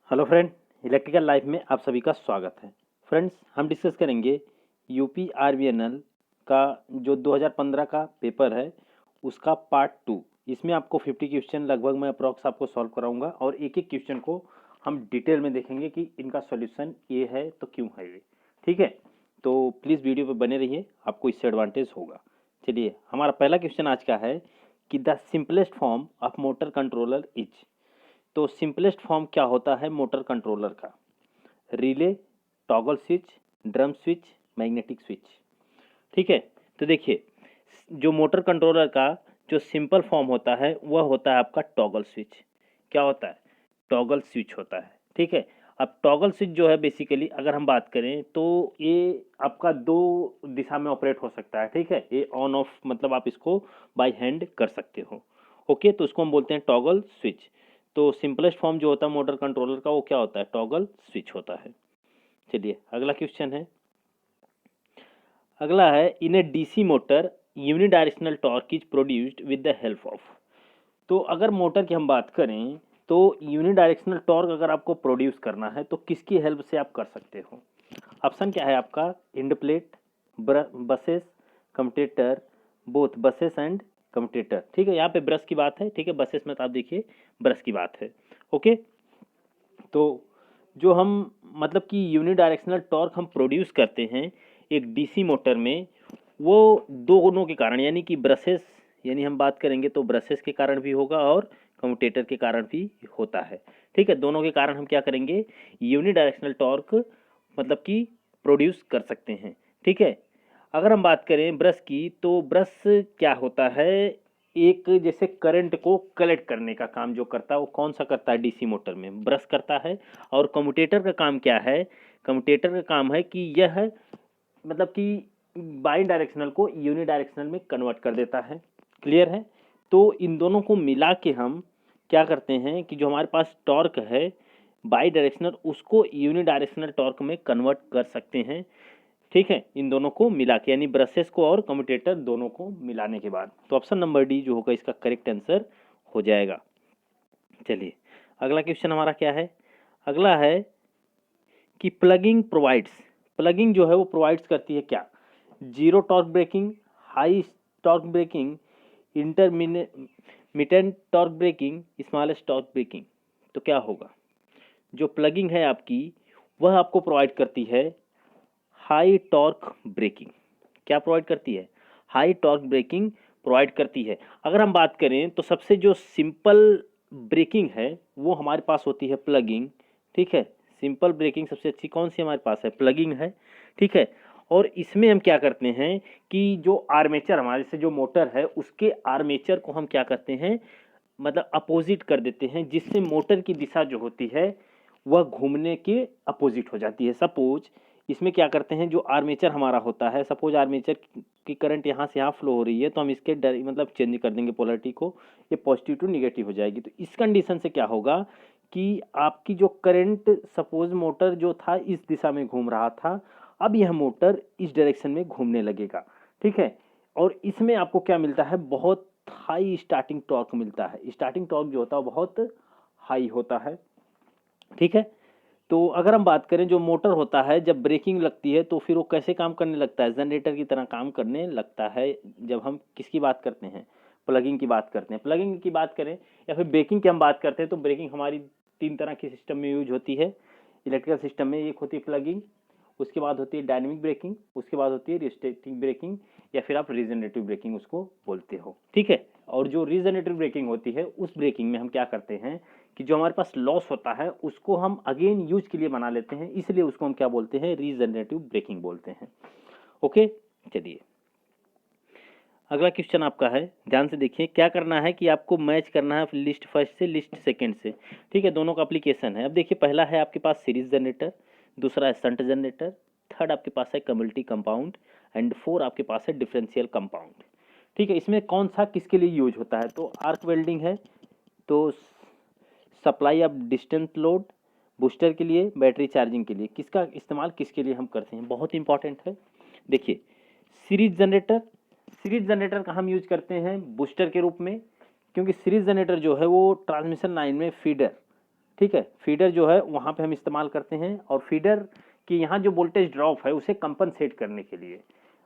Hello friend, electrical life में आप सभी का स्वागत है। फ्रेंड्स, हम डिस्कस करेंगे यूपी आरबीएनएल का जो 2015 का पेपर है उसका पार्ट 2। इसमें आपको 50 क्वेश्चन लगभग मैं अप्रॉक्स आपको सॉल्व कराऊंगा और एक एक क्वेश्चन को हम डिटेल में देखेंगे कि इनका सॉल्यूशन ये है तो क्यों है ये। ठीक है, तो प्लीज़ वीडियो पे बने रहिए, आपको इससे एडवांटेज होगा। चलिए, हमारा पहला क्वेश्चन आज का है कि the simplest form of motor controller is. तो सिंपलेस्ट फॉर्म क्या होता है मोटर कंट्रोलर का? Relay, toggle switch, drum switch, magnetic switch. ठीक है, तो देखिए, जो मोटर कंट्रोलर का जो सिंपल फॉर्म होता है वह होता है आपका टॉगल स्विच। क्या होता है? टॉगल स्विच होता है। ठीक है, अब टॉगल स्विच जो है बेसिकली अगर हम बात करें तो ये आपका दो दिशा में ऑपरेट हो सकता है। ठीक है, ये ऑन ऑफ मतलब आप इसको बाय हैंड कर सकते हो। ओके, तो इसको हम बोलते हैं टॉगल स्विच। तो सिंपलेस्ट फॉर्म जो होता है मोटर कंट्रोलर का वो क्या होता है? टॉगल स्विच होता है। चलिए, अगला क्वेश्चन है। अगला है, in a DC motor unidirectional torque is produced with the help of. तो अगर मोटर की हम बात करें तो यूनिडायरेक्शनल टॉर्क अगर आपको प्रोड्यूस करना है तो किसकी हेल्प से आप कर सकते हो? ऑप्शन क्या है आपका? End plate, brushes, commutator, both brushes and commutator. ठीक है, यहाँ पे ब्रश की बात है। ठीक है, बसेस में तो आप देखिए ब्रश की बात है। ओके, तो जो हम मतलब कि यूनिडायरेक्शनल टॉर्क हम प्रोड्यूस करते हैं एक डीसी मोटर में, वो दोनों के कारण यानी कि ब्रशेस, यानी हम बात करेंगे तो ब्रशेस के कारण भी होगा और कम्यूटेटर के कारण भी होता है। ठीक है, दोनों के कारण हम क्या करेंगे? यूनिडायरेक्शनल टॉर्क मतलब कि प्रोड्यूस कर सकते हैं। ठीक है, अगर हम बात करें ब्रश की तो ब्रश क्या होता है? एक जैसे करंट को कलेक्ट करने का काम जो करता है वो कौन सा करता है? डीसी मोटर में ब्रश करता है। और कम्यूटेटर का काम क्या है? कम्यूटेटर का काम है कि यह मतलब कि बाई डायरेक्शनल को यूनि डायरेक्शनल में कन्वर्ट कर देता है। क्लियर है? तो इन दोनों को मिला के हम क्या करते हैं कि जो हमारे पास टॉर्क है बाई डायरेक्शनल उसको यूनि डायरेक्शनल टॉर्क में कन्वर्ट कर सकते हैं। ठीक है, इन दोनों को मिला के यानी ब्रशेस को और कम्यूटेटर दोनों को मिलाने के बाद, तो ऑप्शन नंबर डी जो होगा इसका करेक्ट आंसर हो जाएगा। चलिए, अगला क्वेश्चन हमारा क्या है? अगला है कि प्लगिंग प्रोवाइड्स। प्लगिंग जो है वो प्रोवाइड्स करती है क्या? Zero torque braking, high torque braking, intermediate torque braking, smallest torque braking. तो क्या होगा? जो प्लगिंग है आपकी वह आपको प्रोवाइड करती है हाई टॉर्क ब्रेकिंग। क्या प्रोवाइड करती है? हाई टॉर्क ब्रेकिंग प्रोवाइड करती है। अगर हम बात करें तो सबसे जो सिंपल ब्रेकिंग है वो हमारे पास होती है प्लगिंग। ठीक है, सिंपल ब्रेकिंग सबसे अच्छी कौन सी हमारे पास है? प्लगिंग है। ठीक है, और इसमें हम क्या करते हैं कि जो आर्मेचर हमारे से जो मोटर है उसके आर्मेचर को हम क्या करते हैं मतलब अपोजिट कर देते हैं, जिससे मोटर की दिशा जो होती है वह घूमने के अपोजिट हो जाती है। सपोज इसमें क्या करते हैं, जो आर्मेचर हमारा होता है, सपोज आर्मेचर की करंट यहाँ से यहाँ फ्लो हो रही है तो हम इसके मतलब चेंज कर देंगे पोलरिटी को, ये पॉजिटिव टू निगेटिव हो जाएगी। तो इस कंडीशन से क्या होगा कि आपकी जो करंट, सपोज मोटर जो था इस दिशा में घूम रहा था, अब यह मोटर इस डायरेक्शन में घूमने लगेगा। ठीक है, और इसमें आपको क्या मिलता है? बहुत हाई स्टार्टिंग टॉर्क मिलता है। स्टार्टिंग टॉर्क जो होता है बहुत हाई होता है। ठीक है, तो अगर हम बात करें जो मोटर होता है जब ब्रेकिंग लगती है तो फिर वो कैसे काम करने लगता है? जनरेटर की तरह काम करने लगता है। जब हम किसकी बात करते हैं? प्लगिंग की बात करते हैं। प्लगिंग की बात करें या फिर ब्रेकिंग की हम बात करते हैं तो ब्रेकिंग हमारी तीन तरह की सिस्टम में यूज होती है इलेक्ट्रिकल सिस्टम में। एक होती है प्लगिंग, उसके बाद होती है डायनेमिक ब्रेकिंग, उसके बाद होती है रिस्टेटिक ब्रेकिंग या फिर आप रीजनरेटिव ब्रेकिंग उसको बोलते हो। ठीक है, और जो रीजनरेटिव ब्रेकिंग होती है उस ब्रेकिंग में हम क्या करते हैं कि जो हमारे पास लॉस होता है उसको हम अगेन यूज के लिए बना लेते हैं, इसलिए उसको हम क्या बोलते हैं? रीजनरेटिव ब्रेकिंग बोलते हैं। ओके, चलिए, अगला क्वेश्चन आपका है, ध्यान से देखिए। क्या करना है कि आपको मैच करना है लिस्ट फर्स्ट से लिस्ट सेकंड से। ठीक है, दोनों का एप्लीकेशन है। अब देखिए, पहला है आपके पास सीरीज जनरेटर, दूसरा है शंट जनरेटर, थर्ड आपके पास है कम्युनिटी कंपाउंड एंड फोर आपके पास है डिफरेंशियल कंपाउंड। ठीक है, इसमें कौन सा किसके लिए यूज होता है? तो आर्क वेल्डिंग है, तो supply of distance load, booster के लिए, बैटरी चार्जिंग के लिए। किसका इस्तेमाल किसके लिए हम करते हैं? बहुत इंपॉर्टेंट है। देखिए, सीरीज जनरेटर, सीरीज जनरेटर का हम यूज करते हैं बूस्टर के रूप में, क्योंकि सीरीज जनरेटर जो है वो ट्रांसमिशन लाइन में फीडर, ठीक है, फीडर जो है वहाँ पे हम इस्तेमाल करते हैं, और फीडर की यहाँ जो वोल्टेज ड्रॉप है उसे कंपनसेट करने के लिए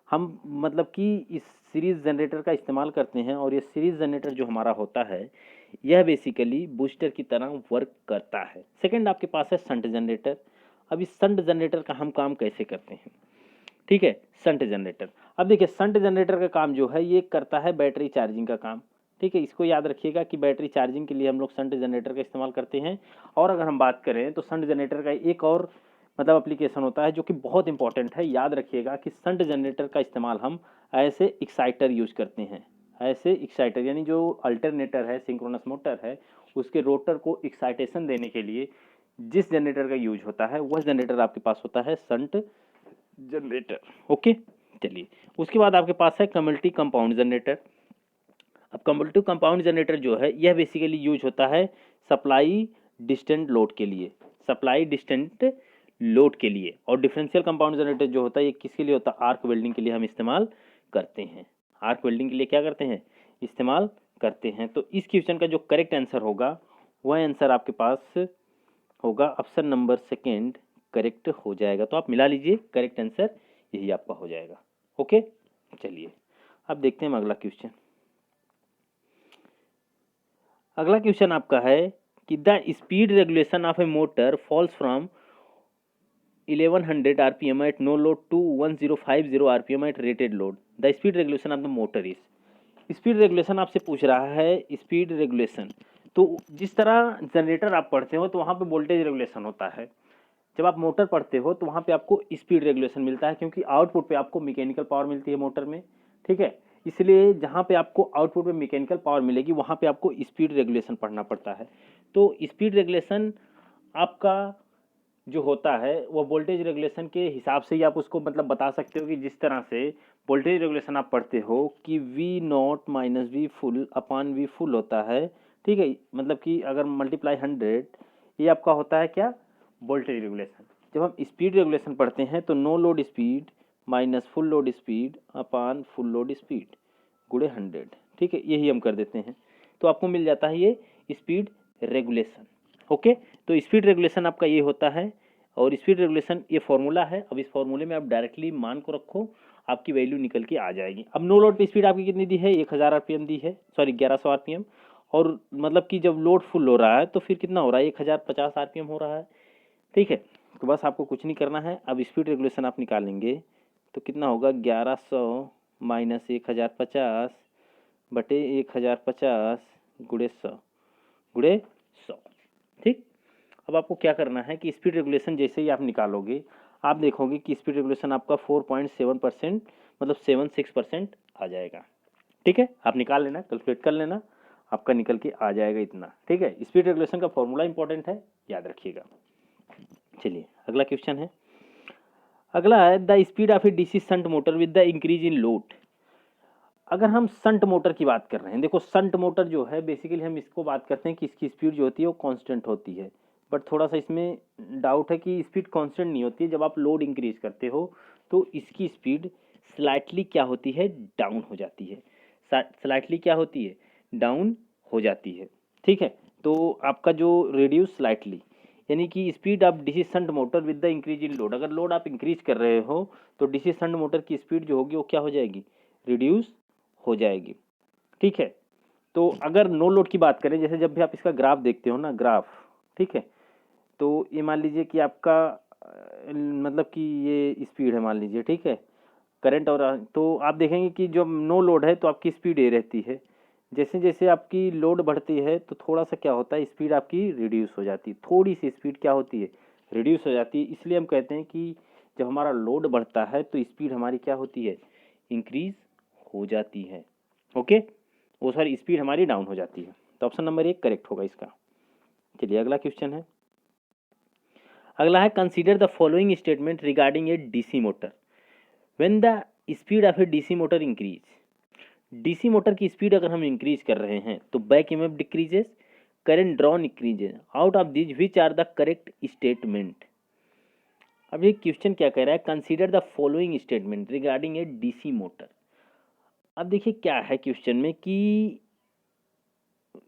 हम मतलब कि इस सीरीज जनरेटर का इस्तेमाल करते हैं। और ये सीरीज जनरेटर जो हमारा होता है यह बेसिकली बूस्टर की तरह वर्क करता है। सेकंड आपके पास है शंट जनरेटर। अब इस शंट जनरेटर का हम काम कैसे करते हैं, ठीक है, शंट जनरेटर। अब देखिए शंट जनरेटर का काम जो है ये करता है बैटरी चार्जिंग का काम, ठीक है, इसको याद रखिएगा कि बैटरी चार्जिंग के लिए हम लोग शंट जनरेटर का इस्तेमाल करते हैं। और अगर हम बात करें तो शंट जनरेटर का एक और मतलब एप्लीकेशन होता है जो कि बहुत इंपॉर्टेंट है, याद रखिएगा कि शंट जनरेटर का इस्तेमाल हम ऐसे एक्साइटर यूज करते हैं। ऐसे एक्साइटर यानी जो अल्टरनेटर है, सिंक्रोनस मोटर है, उसके रोटर को एक्साइटेशन देने के लिए जिस जनरेटर का यूज होता है वह जनरेटर आपके पास होता है शंट जनरेटर। ओके, चलिए उसके बाद आपके पास है कम्युनिटी कंपाउंड जनरेटर। अब कम्युनिटी कंपाउंड जनरेटर जो है यह बेसिकली यूज होता है सप्लाई डिस्टेंट लोड के लिए, सप्लाई डिस्टेंट लोड के लिए। और डिफरेंशियल कंपाउंड जनरेटर जो होता है ये किसके लिए होता है, आर्क वेल्डिंग के लिए हम इस्तेमाल करते हैं। आर्क वेल्डिंग के लिए क्या करते हैं, इस्तेमाल करते हैं। तो इस क्वेश्चन का जो करेक्ट आंसर होगा वह आंसर आपके पास होगा ऑप्शन नंबर सेकेंड करेक्ट हो जाएगा। तो आप मिला लीजिए, करेक्ट आंसर यही आपका हो जाएगा। ओके, चलिए अब देखते हैं अगला क्वेश्चन। अगला क्वेश्चन आपका है कि the speed regulation of a motor falls from 1100 RPM at no load to 1050 RPM at rated load. The speed regulation of the motor is. Speed regulation आपसे पूछ रहा है, स्पीड रेगुलेशन। तो जिस तरह जनरेटर आप पढ़ते हो तो वहाँ पे वोल्टेज रेगुलेशन होता है, जब आप मोटर पढ़ते हो तो वहाँ पे आपको स्पीड रेगुलेशन मिलता है, क्योंकि आउटपुट पे आपको मैकेनिकल पावर मिलती है मोटर में, ठीक है। इसलिए जहाँ पे आपको आउटपुट में मैकेनिकल पावर मिलेगी वहाँ पे आपको स्पीड रेगुलेशन पढ़ना पड़ता है। तो स्पीड रेगुलेशन आपका जो होता है वो वोल्टेज रेगुलेशन के हिसाब से ही आप उसको मतलब बता सकते हो कि जिस तरह से वोल्टेज रेगुलेशन आप पढ़ते हो कि V nought minus V full upon V full होता है, ठीक है। मतलब कि अगर मल्टीप्लाई 100 ये आपका होता है क्या, वोल्टेज रेगुलेशन। जब हम स्पीड रेगुलेशन पढ़ते हैं तो no load speed minus full load speed upon full load speed गुणे 100, ठीक है, यही हम कर देते हैं। तो आपको मिल जाता है ये स्पीड रेगुलेशन। ओके, तो स्पीड रेगुलेशन आपका ये होता है, और स्पीड रेगुलेशन ये फॉर्मूला है। अब इस फॉर्मूले में आप डायरेक्टली मान को रखो, आपकी वैल्यू निकल के आ जाएगी। अब नो लोड पे स्पीड आपकी कितनी दी है, 1000 आरपीएम दी है, सॉरी 1100 आरपीएम। और मतलब कि जब लोड फुल हो रहा है तो फिर कितना हो रहा है, 1050 आरपीएम हो रहा है, ठीक है। तो बस आपको कुछ नहीं करना है। अब स्पीड रेगुलेशन आप निकालेंगे तो कितना होगा, 1100 माइनस 1050 बटे 1050 गुणे 100 गुणे 100, ठीक। अब आपको क्या करना है कि स्पीड रेगुलेशन जैसे ही आप निकालोगे आप देखोगे कि स्पीड रेगुलेशन आपका 4.7% मतलब 76% आ जाएगा, ठीक है। आप निकाल लेना, कैलकुलेट कर लेना, आपका निकल के आ जाएगा इतना, ठीक है। स्पीड रेगुलेशन का फॉर्मूला इंपॉर्टेंट है, याद रखिएगा। चलिए अगला क्वेश्चन है, अगला है the speed of a DC shunt motor with the increase in load. अगर हम शंट मोटर की बात कर रहे हैं, देखो शंट मोटर जो है बेसिकली हम इसको बात करते हैं कि इसकी स्पीड जो होती है वो कांस्टेंट होती है, बट थोड़ा सा इसमें डाउट है कि स्पीड कांस्टेंट नहीं होती है। जब आप लोड इंक्रीज करते हो तो इसकी स्पीड स्लाइटली क्या होती है, डाउन हो जाती है। स्लाइटली क्या होती है, डाउन हो जाती है, ठीक है। तो आपका जो रिड्यूस स्लाइटली यानी कि speed of DC shunt motor with the increase in load, अगर लोड आप इंक्रीज कर रहे हो तो डीसी शंट मोटर की स्पीड जो होगी वो क्या हो जाएगी, रिड्यूस हो जाएगी, ठीक है। तो अगर नो लोड की बात करें, जैसे जब भी आप इसका ग्राफ देखते हो ना, ग्राफ, ठीक है, तो ये मान लीजिए कि आपका मतलब कि ये स्पीड है मान लीजिए, ठीक है, करंट। और तो आप देखेंगे कि जब नो लोड है तो आपकी स्पीड ये रहती है, जैसे जैसे आपकी लोड बढ़ती है तो थोड़ा सा क्या होता है, स्पीड आपकी रिड्यूस हो जाती है, थोड़ी सी स्पीड क्या होती है, रिड्यूस हो जाती है। इसलिए हम कहते हैं कि जब हमारा लोड बढ़ता है तो स्पीड हमारी क्या होती है, इंक्रीज हो जाती है, ओके। वो सॉरी स्पीड हमारी डाउन हो जाती है। तो ऑप्शन नंबर 1 करेक्ट होगा इसका। चलिए अगला क्वेश्चन है, अगला है consider the following statement regarding a DC motor when the speed of a DC motor increase. DC motor की स्पीड अगर हम इंक्रीज कर रहे हैं तो back EMF decreases, current drawn increases, out of this which are the correct statement. अब ये क्वेश्चन क्या कह रहा है, consider the following statement regarding a DC motor. अब देखिए क्या है क्वेश्चन में कि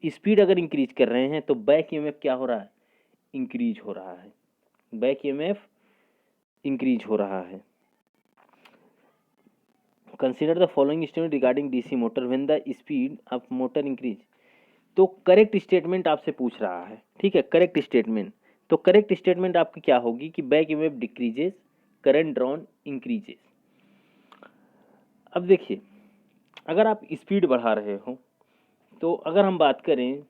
स्पीड अगर इंक्रीज कर रहे हैं तो बैक ईएमएफ क्या हो रहा है, इंक्रीज हो रहा है, बैक ईएमएफ इंक्रीज हो रहा है। Consider the following statement regarding DC motor when the speed of motor increase. तो करेक्ट स्टेटमेंट आपसे पूछ रहा है, ठीक है, करेक्ट स्टेटमेंट। तो करेक्ट स्टेटमेंट आपकी क्या होगी कि back EMF decreases, current drawn increases. अब देखिए, अगर आप स्पीड बढ़ा रहे हो तो अगर हम बात करें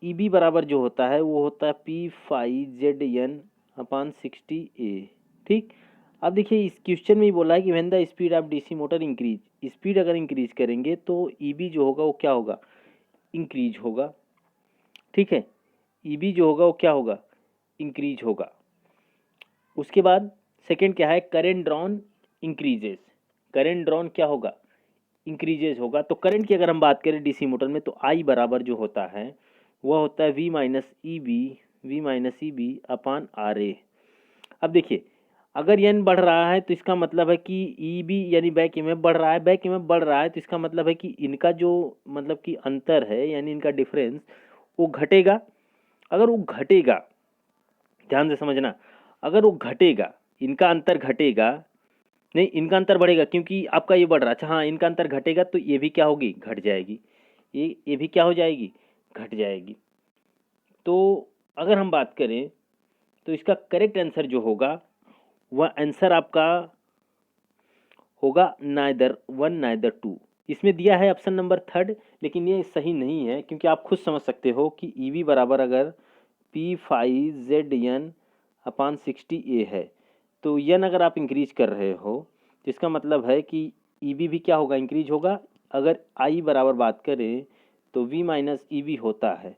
ईबी बराबर जो होता है वो होता है P5ZN/60A, ठीक। अब देखिए इस क्वेश्चन में ही बोला है कि when the speed of DC motor increase, speed अगर इंक्रीज करेंगे तो ईबी जो होगा वो क्या होगा, इंक्रीज होगा, ठीक है। ईबी जो होगा वो क्या होगा, इंक्रीज होगा। उसके बाद सेकंड क्या है, current drawn increases, current drawn क्या होगा, इंक्रीजेस होगा। तो करंट की अगर हम बात करें डीसी मोटर में तो आई बराबर जो होता है वह होता है V-EB/RA। अब देखिए अगर एन बढ़ रहा है तो इसका मतलब है कि ईबी यानी बैक ईएमएफ बढ़ रहा है, बैक ईएमएफ बढ़ रहा है तो इसका मतलब है कि इनका जो मतलब कि अंतर है यानी इनका डिफरेंस वो घटेगा। अगर वो घटेगा, ध्यान से समझना, अगर वो घटेगा, इनका अंतर घटेगा, नहीं इनका अंतर बढ़ेगा क्योंकि आपका ये बढ़ रहा है, अच्छा हाँ इनका अंतर घटेगा तो ये भी क्या होगी, घट जाएगी, ये भी क्या हो जाएगी, घट जाएगी। तो अगर हम बात करें तो इसका करेक्ट आंसर जो होगा वह आंसर आपका होगा नाइदर वन नाइदर टू। इसमें दिया है ऑप्शन नंबर थर्ड, लेकिन ये सही नहीं है क्योंकि आप खुद समझ सकते हो कि ईवी बराबर अगर P5ZN/60A है तो यन अगर आप इंक्रीज कर रहे हो तो इसका मतलब है कि ईबी भी क्या होगा, इंक्रीज होगा। अगर आई बराबर बात करें तो V-EB होता है,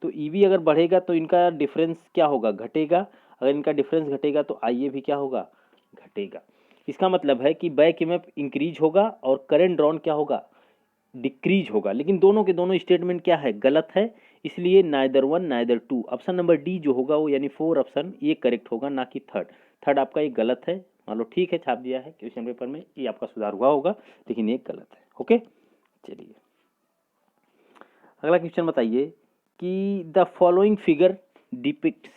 तो ईबी अगर बढ़ेगा तो इनका डिफरेंस क्या होगा, घटेगा। अगर इनका डिफरेंस घटेगा तो आई भी क्या होगा, घटेगा। इसका मतलब है कि बैक ईएमएफ इंक्रीज होगा और करंट ड्रॉन क्या होगा, डिक्रीज होगा। लेकिन दोनों के दोनों स्टेटमेंट क्या है, गलत है, इसलिए neither one neither two, option number D जो होगा वो यानी 4 ऑप्शन ये करेक्ट होगा, ना कि थर्ड। थर्ड आपका ये गलत है, मान लो ठीक है, छाप दिया है क्वेश्चन पेपर में, ये आपका सुधार हुआ होगा, लेकिन ये गलत है। ओके चलिए अगला क्वेश्चन बताइए कि द फॉलोइंग फिगर डिपिक्ट्स,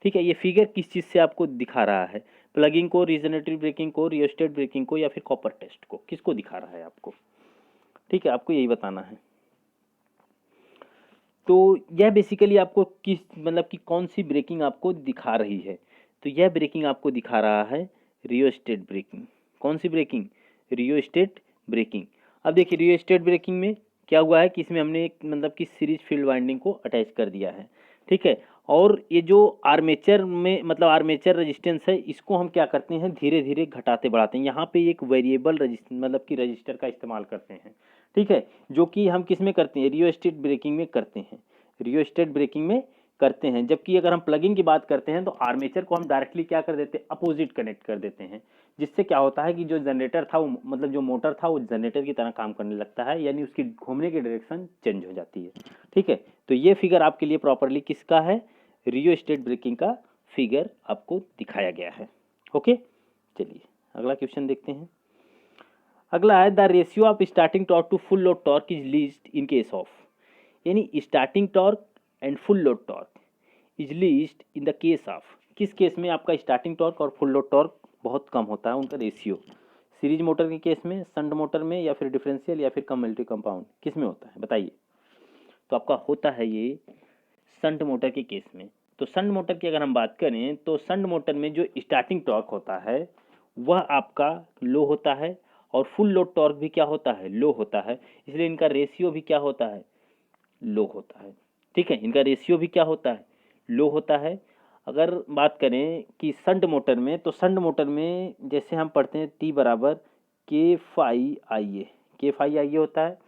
ठीक है, ये फिगर किस चीज़ से आपको दिखा रहा है, प्लगिंग को, रीजनरेटिव ब्रेकिंग को, रियोस्टेट ब्रेकिंग को, या फिर कॉपर टेस्ट को, किसको दिखा रहा है आपको, ठीक है, आपको यही बताना है। तो यह बेसिकली आपको किस मतलब कि कौन सी ब्रेकिंग आपको दिखा रही है, तो यह ब्रेकिंग आपको दिखा रहा है रियोस्टेट ब्रेकिंग। कौन सी ब्रेकिंग, रियोस्टेट ब्रेकिंग। अब देखिए रियोस्टेट ब्रेकिंग में क्या हुआ है कि इसमें हमने एक मतलब कि सीरीज फील्ड वाइंडिंग को अटैच कर दिया है, ठीक है। और ये जो आर्मेचर में मतलब आर्मेचर रेजिस्टेंस है इसको हम क्या करते हैं, धीरे धीरे घटाते बढ़ाते हैं। यहाँ पे एक वेरिएबल मतलब कि रजिस्टर का इस्तेमाल करते हैं, ठीक है, जो कि हम किस में करते हैं, रियोस्टेट ब्रेकिंग में करते हैं, रियोस्टेट ब्रेकिंग में करते हैं। जबकि अगर हम प्लगिंग की बात करते हैं तो आर्मेचर को हम डायरेक्टली क्या कर देते हैं, अपोजिट कनेक्ट कर देते हैं, जिससे क्या होता है कि जो जनरेटर था वो मतलब जो मोटर था वो जनरेटर की तरह काम करने लगता है, यानी उसकी घूमने की डायरेक्शन चेंज हो जाती है, ठीक है। तो ये फिगर आपके लिए प्रॉपरली किसका है, रियोस्टेट ब्रेकिंग का फिगर आपको दिखाया गया है। ओके चलिए अगला क्वेश्चन देखते हैं। अगला है the ratio of starting torque to full load torque is least in case of, यानी starting torque and full load torque is least in the case of, किस केस में आपका स्टार्टिंग टॉर्क और फुल लोड टॉर्क बहुत कम होता है उनका रेशियो, सीरीज मोटर के केस में, शंट मोटर में, या फिर डिफरेंशियल, या फिर कम्युलेटिव कंपाउंड, किस में होता है बताइए। तो आपका होता है ये शंट मोटर के केस में। तो शंट मोटर की अगर हम बात करें तो शंट मोटर में जो स्टार्टिंग टॉर्क होता है वह आपका लो होता है और फुल लोड टॉर्क भी क्या होता है, लो होता है, इसलिए इनका रेशियो भी क्या होता है, लो होता है, ठीक है, इनका रेशियो भी क्या होता है, लो होता है। अगर बात करें कि शंट मोटर में, तो शंट मोटर में जैसे हम पढ़ते हैं टी बराबर K∅Ia, K∅Ia होता है,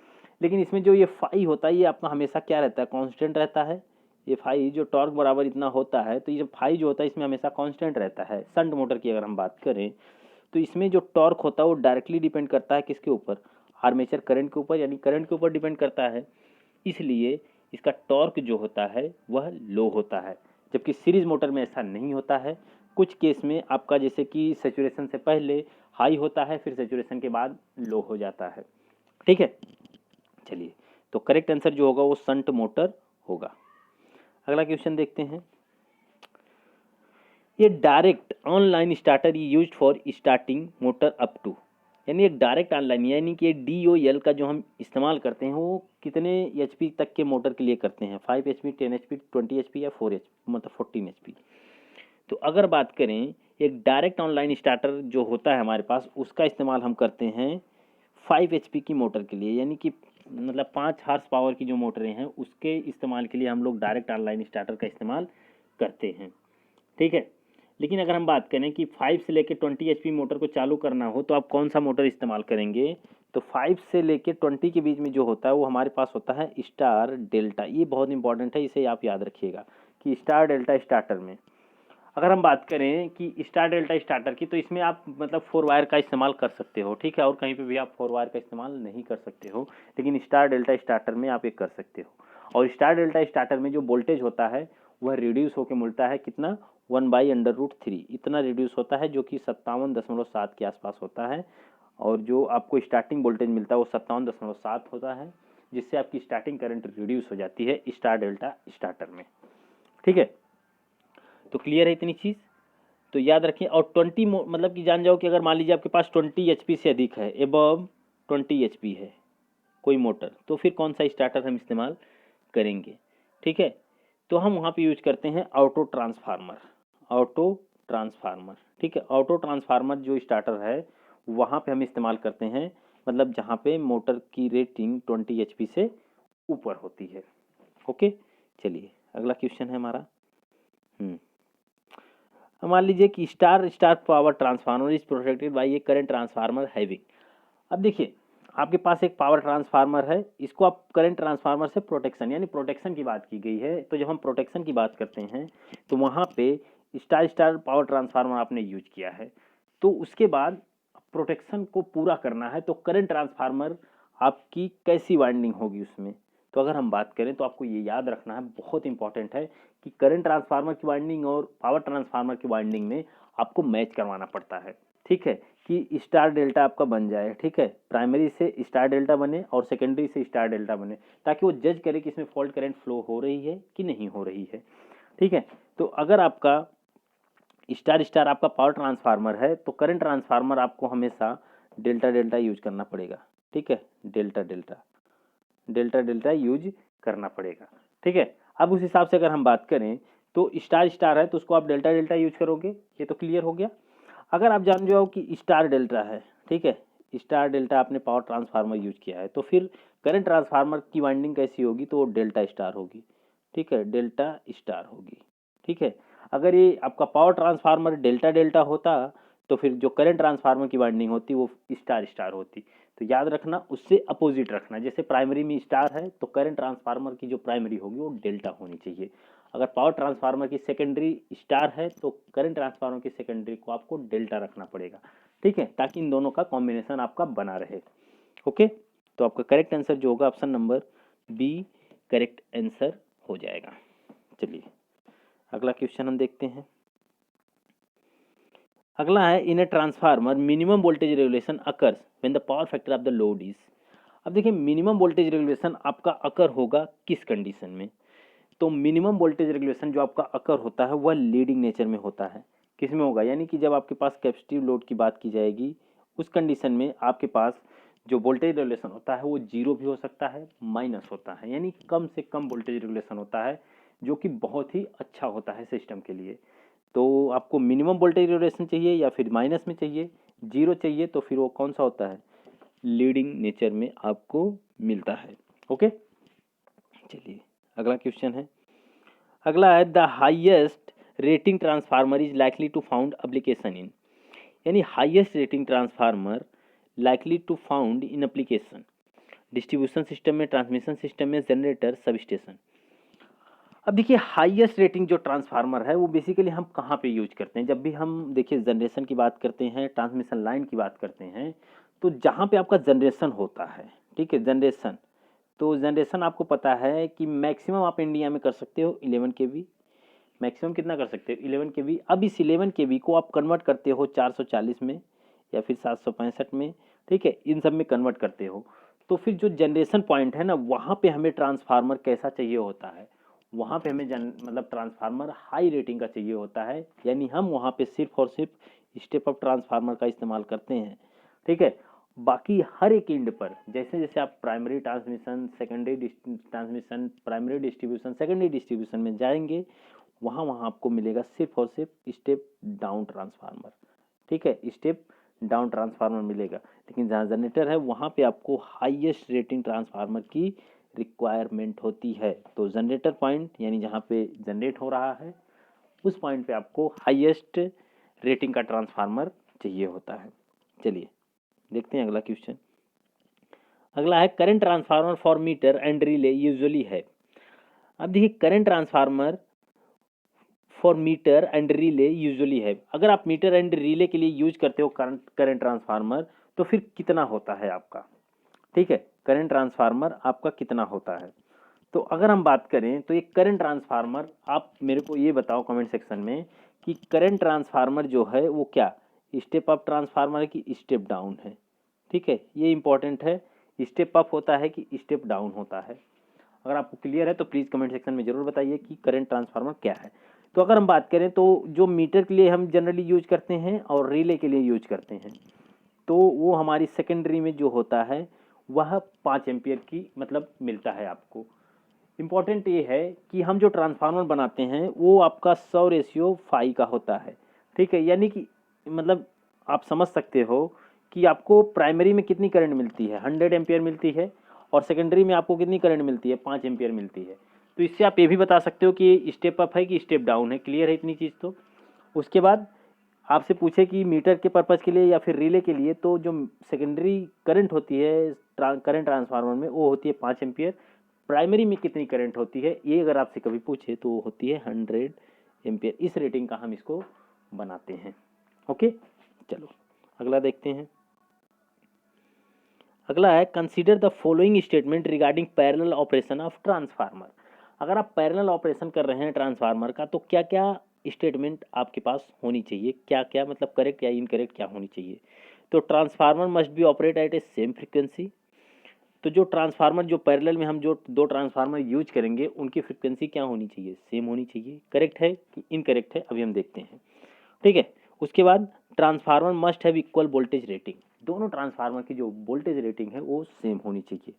लेकिन इसमें जो ये फाई होता है ये आपका हमेशा क्या रहता है, कांस्टेंट रहता है। ये फाई जो टॉर्क बराबर इतना होता है तो ये फाई जो होता है इसमें हमेशा कांस्टेंट रहता है। शंट मोटर की अगर हम बात करें तो इसमें जो टॉर्क होता है वो डायरेक्टली डिपेंड करता है किसके ऊपर, आर्मेचर करंट के ऊपर, यानी करंट के ऊपर डिपेंड करता है, इसलिए इसका टॉर्क जो होता है वह लो होता है। जबकि सीरीज मोटर में ऐसा नहीं होता है, कुछ केस में आपका जैसे कि सैचुरेशन से पहले हाई होता है फिर सैचुरेशन के बाद लो हो जाता है, ठीक है। चलिए तो करेक्ट आंसर जो होगा वो शंट मोटर होगा। अगला क्वेश्चन देखते हैं। ये direct online starter used for starting motor up to, यानी एक डायरेक्ट ऑनलाइन, यानी कि DOL का जो हम इस्तेमाल करते हैं वो कितने HP तक के मोटर के लिए करते हैं, 5 HP, 10 HP, 20 HP या 4 HP, मतलब 14 HP। तो अगर बात करें एक डायरेक्ट ऑनलाइन स्टार्टर जो होता है हमारे पास, उसका इस्तेमाल हम करते हैं 5 HP की मोटर के लिए, यानी कि मतलब 5 हार्स पावर की जो मोटरें हैं उसके इस्तेमाल के लिए हम लोग डायरेक्ट ऑनलाइन स्टार्टर का इस्तेमाल करते हैं, ठीक है। लेकिन अगर हम बात करें कि 5 से लेकर 20 HP मोटर को चालू करना हो तो आप कौन सा मोटर इस्तेमाल करेंगे, तो 5 से लेकर 20 के बीच में जो होता है वो हमारे पास होता है स्टार डेल्टा। ये बहुत इंपॉर्टेंट है, इसे आप याद रखिएगा कि स्टार डेल्टा स्टार्टर में अगर हम बात करें कि स्टार डेल्टा स्टार्टर की, तो इसमें आप मतलब 4 वायर का इस्तेमाल कर सकते हो, ठीक है, और कहीं पे भी आप 4 वायर का इस्तेमाल नहीं कर सकते हो, लेकिन स्टार डेल्टा स्टार्टर में आप ये कर सकते हो। और स्टार डेल्टा स्टार्टर में जो वोल्टेज होता है वह रिड्यूस होकर मिलता है कितना, 1/√3 इतना रिड्यूस होता है, जो कि 57.7 के आसपास होता है। और जो आपको स्टार्टिंग वोल्टेज मिलता है वो 57.7 होता है, जिससे आपकी स्टार्टिंग करंट रिड्यूस हो जाती है स्टार डेल्टा स्टार्टर में, ठीक है। तो क्लियर है इतनी चीज़, तो याद रखें। और 20 मतलब कि जान जाओ कि अगर मान लीजिए आपके पास 20 HP से अधिक है, एबव 20 HP है कोई मोटर, तो फिर कौन सा स्टार्टर हम इस्तेमाल करेंगे, ठीक है। तो हम वहाँ पे यूज करते हैं ऑटो ट्रांसफार्मर, ऑटो ट्रांसफार्मर, ठीक है। ऑटो ट्रांसफार्मर जो स्टार्टर है वहाँ पे हम इस्तेमाल करते हैं, मतलब जहाँ पे मोटर की रेटिंग 20 HP से ऊपर होती है, ओके। चलिए अगला क्वेश्चन है हमारा। मान लीजिए कि star star power transformer is protected by A current transformer having. अब देखिए आपके पास एक पावर ट्रांसफार्मर है, इसको आप करंट ट्रांसफार्मर से प्रोटेक्शन, यानी प्रोटेक्शन की बात की गई है। तो जब हम प्रोटेक्शन की बात करते हैं तो वहाँ पे स्टार स्टार पावर ट्रांसफार्मर आपने यूज किया है, तो उसके बाद प्रोटेक्शन को पूरा करना है, तो करंट ट्रांसफार्मर आपकी कैसी वाइंडिंग होगी उसमें। तो अगर हम बात करें तो आपको ये याद रखना है, बहुत इंपॉर्टेंट है कि करंट ट्रांसफार्मर की वाइंडिंग और पावर ट्रांसफार्मर की वाइंडिंग में आपको मैच करवाना पड़ता है, ठीक है, कि स्टार डेल्टा आपका बन जाए, ठीक है, प्राइमरी से स्टार डेल्टा बने और सेकेंडरी से स्टार डेल्टा बने, ताकि वो जज करे कि इसमें फॉल्ट करंट फ्लो हो रही है कि नहीं हो रही है, ठीक है। तो अगर आपका स्टार स्टार आपका पावर ट्रांसफार्मर है तो करंट ट्रांसफार्मर आपको हमेशा डेल्टा डेल्टा यूज करना पड़ेगा, ठीक है, delta delta delta delta use करना पड़ेगा, ठीक है। अब उस हिसाब से अगर हम बात करें तो स्टार स्टार है तो उसको आप डेल्टा डेल्टा यूज करोगे, ये तो क्लियर हो गया। अगर आप जान जाओ कि स्टार डेल्टा है, ठीक है, स्टार डेल्टा आपने पावर ट्रांसफार्मर यूज किया है, तो फिर करंट ट्रांसफार्मर की वाइंडिंग कैसी होगी, तो वो डेल्टा स्टार होगी, ठीक है, डेल्टा स्टार होगी, ठीक है। अगर ये आपका पावर ट्रांसफार्मर डेल्टा डेल्टा होता तो फिर जो करंट ट्रांसफार्मर की वाइंडिंग होती वो स्टार स्टार होती। तो याद रखना, उससे अपोजिट रखना, जैसे प्राइमरी में स्टार है तो करंट ट्रांसफार्मर की जो प्राइमरी होगी वो डेल्टा होनी चाहिए। अगर पावर ट्रांसफार्मर की सेकेंडरी स्टार है तो करंट ट्रांसफार्मर की सेकेंडरी को आपको डेल्टा रखना पड़ेगा, ठीक है, ताकि इन दोनों का कॉम्बिनेशन आपका बना रहे, ओके। तो आपका करेक्ट आंसर जो होगा option number B correct answer हो जाएगा। चलिए अगला क्वेश्चन हम देखते हैं। अगला है in a transformer minimum voltage regulation occurs when the power factor of the load is. अब देखिए मिनिमम वोल्टेज रेगुलेशन आपका अकर होगा किस कंडीशन में, तो मिनिमम वोल्टेज रेगुलेशन जो आपका अकर होता है वह लीडिंग नेचर में होता है। किस में होगा, यानी कि जब आपके पास कैपेसिटिव लोड की बात की जाएगी उस कंडीशन में आपके पास जो वोल्टेज रेगुलेशन होता है वो जीरो भी हो सकता है, माइनस होता है, यानी कम से कम वोल्टेज रेगुलेशन होता है, जो कि बहुत ही अच्छा होता है सिस्टम के लिए। तो आपको मिनिमम वोल्टेज रेगुलेशन चाहिए या फिर माइनस में चाहिए, जीरो चाहिए, तो फिर वो कौन सा होता है, लीडिंग नेचर में आपको मिलता है, ओके। चलिए अगला क्वेश्चन है। अगला है the highest rating transformer is likely to found application in, यानी highest rating transformer likely to found in application, distribution system में, ट्रांसमिशन सिस्टम में, जनरेटर, सब स्टेशन। अब देखिए हाईएस्ट रेटिंग जो ट्रांसफार्मर है वो बेसिकली हम कहाँ पे यूज करते हैं, जब भी हम देखिए जनरेशन की बात करते हैं, ट्रांसमिशन लाइन की बात करते हैं, तो जहाँ पे आपका जनरेशन होता है, ठीक है, जनरेशन, तो जनरेशन आपको पता है कि मैक्सिमम आप इंडिया में कर सकते हो 11 kV, मैक्सिमम कितना कर सकते हो 11 kV। अब इस 11 kV को आप कन्वर्ट करते हो 440 में या फिर 765 में, ठीक है, इन सब में कन्वर्ट करते हो। तो फिर जो जनरेशन पॉइंट है ना, वहाँ पे हमें ट्रांसफार्मर कैसा चाहिए होता है, वहाँ पे हमें मतलब ट्रांसफार्मर हाई रेटिंग का चाहिए होता है, यानी हम वहाँ पे सिर्फ और सिर्फ स्टेप अप ट्रांसफार्मर का इस्तेमाल करते हैं। ठीक है, बाकी हर एक एंड पर जैसे जैसे आप primary transmission, secondary transmission, primary distribution, secondary distribution में जाएंगे, वहाँ वहाँ आपको मिलेगा सिर्फ और सिर्फ स्टेप डाउन ट्रांसफार्मर। ठीक है, स्टेप डाउन ट्रांसफार्मर मिलेगा, लेकिन जहाँ जनरेटर है वहाँ पे आपको हाईएस्ट रेटिंग ट्रांसफार्मर की रिक्वायरमेंट होती है। तो जनरेटर पॉइंट यानी जहाँ पे जनरेट हो रहा है उस पॉइंट पे आपको हाईएस्ट रेटिंग का ट्रांसफार्मर चाहिए होता है। चलिए देखते हैं अगला क्वेश्चन। अगला है current transformer for meter and relay usually है। अब देखिए current transformer for meter and relay usually है, अगर आप मीटर एंड रिले के लिए यूज करते हो करंट ट्रांसफार्मर तो फिर कितना होता है आपका। ठीक है, करंट ट्रांसफार्मर आपका कितना होता है। तो अगर हम बात करें तो ये करंट ट्रांसफार्मर, आप मेरे को ये बताओ कमेंट सेक्शन में कि करंट ट्रांसफार्मर जो है वो क्या स्टेप अप ट्रांसफार्मर है कि स्टेप डाउन है। ठीक है, ये इंपॉर्टेंट है, स्टेप अप होता है कि स्टेप डाउन होता है। अगर आपको क्लियर है तो प्लीज़ कमेंट सेक्शन में ज़रूर बताइए कि करंट ट्रांसफार्मर क्या है। तो अगर हम बात करें तो जो मीटर के लिए हम जनरली यूज करते हैं और रिले के लिए यूज करते हैं, तो वो हमारी सेकेंडरी में जो होता है वह 5 एम्पियर की मतलब मिलता है आपको। इम्पॉर्टेंट ये है कि हम जो ट्रांसफार्मर बनाते हैं वो आपका 100:5 का होता है। ठीक है, यानी कि मतलब आप समझ सकते हो कि आपको प्राइमरी में कितनी करंट मिलती है, 100 एम्पियर मिलती है, और सेकेंडरी में आपको कितनी करंट मिलती है, 5 एम्पियर मिलती है। तो इससे आप ये भी बता सकते हो कि ये स्टेप अप है कि स्टेप डाउन है। क्लियर है इतनी चीज़। तो उसके बाद आपसे पूछे कि मीटर के पर्पज़ के लिए या फिर रिले के लिए, तो जो सेकेंडरी करंट होती है करंट ट्रांसफार्मर में वो होती है 5 एम्पियर। प्राइमरी में कितनी करंट होती है ये अगर आपसे कभी पूछे तो वो होती है 100 एम्पियर। इस रेटिंग का हम इसको बनाते हैं। ओके, चलो अगला देखते हैं। अगला है consider the following statement regarding parallel operation of transformer. अगर आप पैरेलल ऑपरेशन कर रहे हैं ट्रांसफार्मर का तो क्या क्या स्टेटमेंट आपके पास होनी चाहिए, क्या क्या मतलब करेक्ट या इनकरेक्ट क्या होनी चाहिए। तो transformer must be operate at A same frequency. तो जो ट्रांसफार्मर जो पैरेलल में हम जो दो ट्रांसफार्मर यूज करेंगे उनकी फ्रीक्वेंसी क्या होनी चाहिए, सेम होनी चाहिए। करेक्ट है कि इनकरेक्ट है अभी हम देखते हैं। ठीक है, उसके बाद transformer must have equal voltage rating. दोनों ट्रांसफार्मर की जो वोल्टेज रेटिंग है वो सेम होनी चाहिए।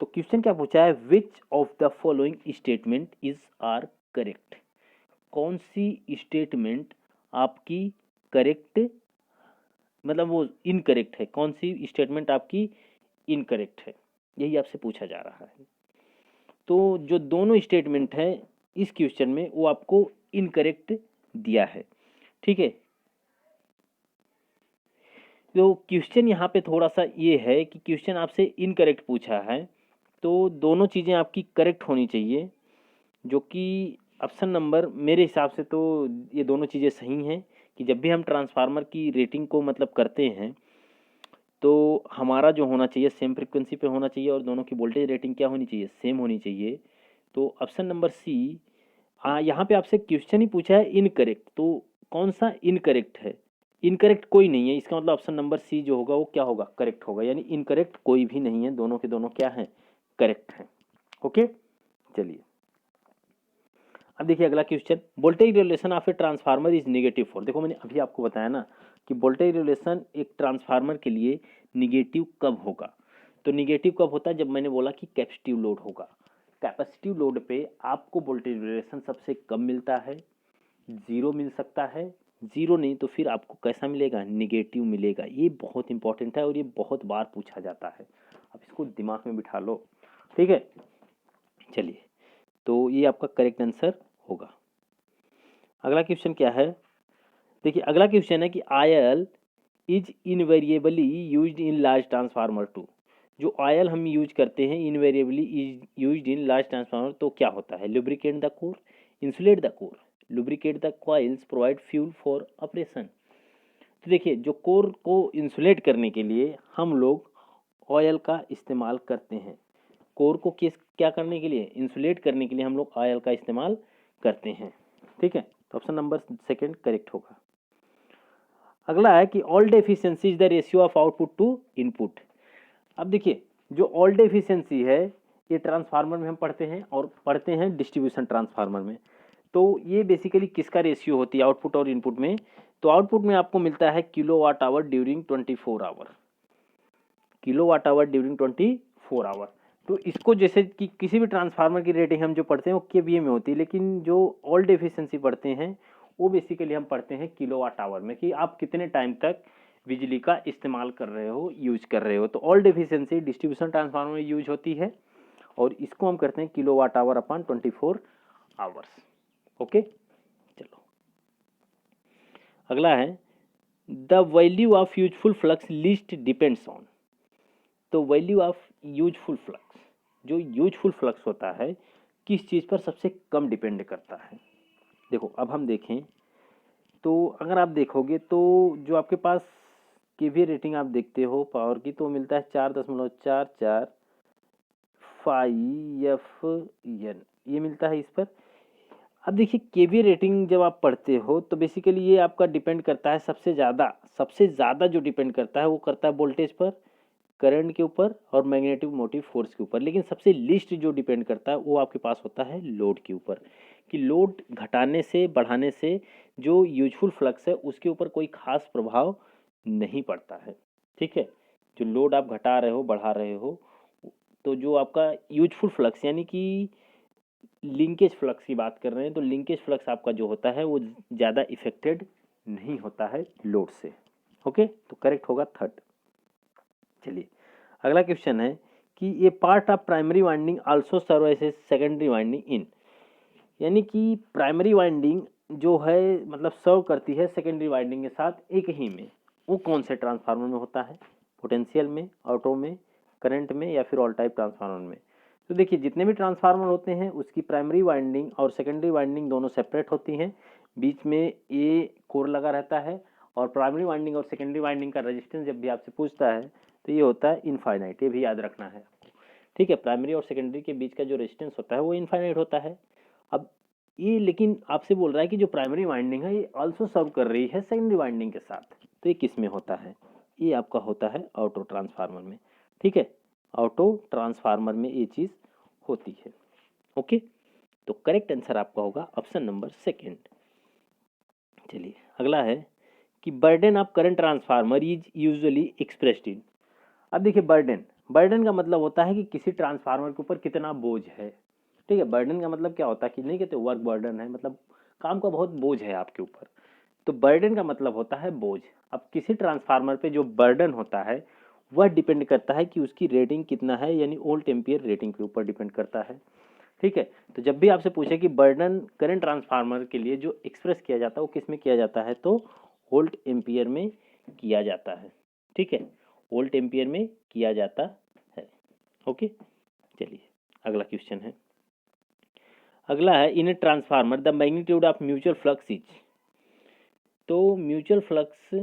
तो क्वेश्चन क्या पूछा है, which of the following statement is are correct. कौन सी स्टेटमेंट आपकी करेक्ट मतलब वो इनकरेक्ट है, कौन सी स्टेटमेंट आपकी इनकरेक्ट है, यही आपसे पूछा जा रहा है। तो जो दोनों स्टेटमेंट है इस क्वेश्चन में वो आपको इनकरेक्ट दिया है। ठीक है, तो क्वेश्चन यहाँ पे थोड़ा सा ये है कि क्वेश्चन आपसे इनकरेक्ट पूछा है, तो दोनों चीज़ें आपकी करेक्ट होनी चाहिए, जो कि ऑप्शन नंबर मेरे हिसाब से तो ये दोनों चीज़ें सही हैं कि जब भी हम ट्रांसफार्मर की रेटिंग को मतलब करते हैं तो हमारा जो होना चाहिए सेम फ्रिक्वेंसी पे होना चाहिए और दोनों की वोल्टेज रेटिंग क्या होनी चाहिए, सेम होनी चाहिए। तो ऑप्शन नंबर सी, यहाँ पे आपसे क्वेश्चन ही पूछा है इनकरेक्ट, तो कौन सा इनकरेक्ट है, इनकरेक्ट कोई नहीं है, इसका मतलब ऑप्शन नंबर सी जो होगा वो क्या होगा, करेक्ट होगा। यानी इनकरेक्ट कोई भी नहीं है, दोनों के दोनों क्या हैं, करेक्ट हैं। ओके, चलिए अब देखिए अगला question, voltage regulation of a transformer is negative for. देखो मैंने अभी आपको बताया ना कि वोल्टेज रेगुलेशन एक ट्रांसफार्मर के लिए निगेटिव कब होगा। तो निगेटिव कब होता है, जब मैंने बोला कि कैपेसिटिव लोड होगा। कैपेसिटिव लोड पे आपको वोल्टेज रेगुलेशन सबसे कम मिलता है, जीरो मिल सकता है, जीरो नहीं तो फिर आपको कैसा मिलेगा, निगेटिव मिलेगा। ये बहुत इंपॉर्टेंट है और ये बहुत बार पूछा जाता है, अब इसको दिमाग में बिठा लो। ठीक है, चलिए तो ये आपका करेक्ट आंसर होगा। अगला क्वेश्चन क्या है, देखिए अगला क्वेश्चन है कि oil is invariably used in large transformer to. जो आयल हम यूज करते हैं invariably is used in large transformer, तो क्या होता है, lubricate the core, insulate the core, lubricate the coils, provide fuel for operation. तो देखिए जो कोर को इंसुलेट करने के लिए हम लोग ऑयल का इस्तेमाल करते हैं, कोर को किस क्या करने के लिए, इंसुलेट करने के लिए हम लोग ऑयल का इस्तेमाल करते हैं। ठीक है, तो ऑप्शन नंबर सेकंड करेक्ट होगा। अगला है कि all day efficiency is the ratio of output to input. अब देखिए जो ऑल्ट एफिशिएंसी है ये ट्रांसफार्मर में हम पढ़ते हैं और पढ़ते हैं डिस्ट्रीब्यूशन ट्रांसफार्मर में। तो ये बेसिकली किसका रेशियो होती है आउटपुट और इनपुट में? तो आउटपुट में आपको मिलता है kilowatt hour during 24 hour, kilowatt hour during 24 hour. तो इसको जैसे कि किसी भी ट्रांसफार्मर की रेटिंग हम जो पढ़ते हैं वो केवीए में होती है, लेकिन जो ओल्ड एफिशिएंसी पढ़ते हैं वो बेसिकली हम पढ़ते हैं किलोवाट आवर में, कि आप कितने टाइम तक बिजली का इस्तेमाल कर रहे हो, यूज कर रहे हो। तो ओल्ड एफिशिएंसी डिस्ट्रीब्यूशन ट्रांसफार्मर में यूज होती है और इसको हम करते हैं kilowatt hour upon 24 hours. Okay, चलो अगला है the value of useful flux least depends on. तो वैल्यू ऑफ यूजफुल फ्लक्स, जो यूजफुल फ्लक्स होता है किस चीज़ पर सबसे कम डिपेंड करता है? देखो अब हम देखें तो अगर आप देखोगे तो जो आपके पास केवीए रेटिंग आप देखते हो पावर की, तो मिलता है 4.44 5 FN, ये मिलता है इस पर। अब देखिए केवीए रेटिंग जब आप पढ़ते हो तो बेसिकली ये आपका डिपेंड करता है सबसे ज़्यादा जो डिपेंड करता है वो करता है वोल्टेज पर, करंट के ऊपर और मैग्नेटिक मोटिव फोर्स के ऊपर। लेकिन सबसे लीस्ट जो डिपेंड करता है वो आपके पास होता है लोड के ऊपर, कि लोड घटाने से बढ़ाने से जो यूजफुल फ्लक्स है उसके ऊपर कोई खास प्रभाव नहीं पड़ता है। ठीक है, जो लोड आप घटा रहे हो बढ़ा रहे हो तो जो आपका यूजफुल फ्लक्स यानी कि लिंकेज फ्लक्स की बात कर रहे हैं, तो लिंकेज फ्लक्स आपका जो होता है वो ज़्यादा इफेक्टेड नहीं होता है लोड से। ओके, तो करेक्ट होगा थर्ड। चलिए अगला क्वेश्चन है कि ये part of primary winding also serve as a secondary winding in, यानी कि प्राइमरी वाइंडिंग जो है मतलब सर्व करती है सेकेंडरी वाइंडिंग के साथ एक ही में, वो कौन से ट्रांसफार्मर में होता है? पोटेंशियल में, ऑटो में, करंट में या फिर ऑल टाइप ट्रांसफार्मर में? तो देखिए जितने भी ट्रांसफार्मर होते हैं उसकी प्राइमरी वाइंडिंग और सेकेंडरी वाइंडिंग दोनों सेपरेट होती हैं, बीच में ये कोर लगा रहता है और प्राइमरी वाइंडिंग और सेकेंडरी वाइंडिंग का रेजिस्टेंस जब भी आपसे पूछता है तो ये होता है इनफाइनाइट, ये भी याद रखना है आपको। ठीक है, प्राइमरी और सेकेंडरी के बीच का जो रेजिस्टेंस होता है वो इनफाइनाइट होता है। अब ये लेकिन आपसे बोल रहा है कि जो प्राइमरी वाइंडिंग है ये आल्सो सर्व कर रही है सेकेंडरी वाइंडिंग के साथ, तो ये किस में होता है? ये आपका होता है ऑटो ट्रांसफार्मर में। ठीक है, ऑटो ट्रांसफार्मर में ये चीज़ होती है। ओके, तो करेक्ट आंसर आपका होगा ऑप्शन नंबर सेकेंड। चलिए अगला है कि burden of current transformer is usually expressed in. अब देखिए बर्डन का मतलब होता है कि किसी ट्रांसफार्मर के ऊपर कितना बोझ है। ठीक है, बर्डन का मतलब क्या होता है कि नहीं कहते वर्क बर्डन है, मतलब काम का बहुत बोझ है आपके ऊपर, तो बर्डन का मतलब होता है बोझ। अब किसी ट्रांसफार्मर पे जो बर्डन होता है वह डिपेंड करता है कि उसकी रेटिंग कितना है, यानी वोल्ट एम्पियर रेटिंग के ऊपर डिपेंड करता है। ठीक है, तो जब भी आपसे पूछे कि बर्डन करंट ट्रांसफार्मर के लिए जो एक्सप्रेस किया जाता है वो किस में किया जाता है, तो वोल्ट एम्पियर में किया जाता है। ठीक है, वोल्ट एम्पियर में किया जाता है। ओके, चलिए अगला क्वेश्चन है, अगला है in a transformer the magnitude of mutual flux is. तो म्यूचुअल फ्लक्स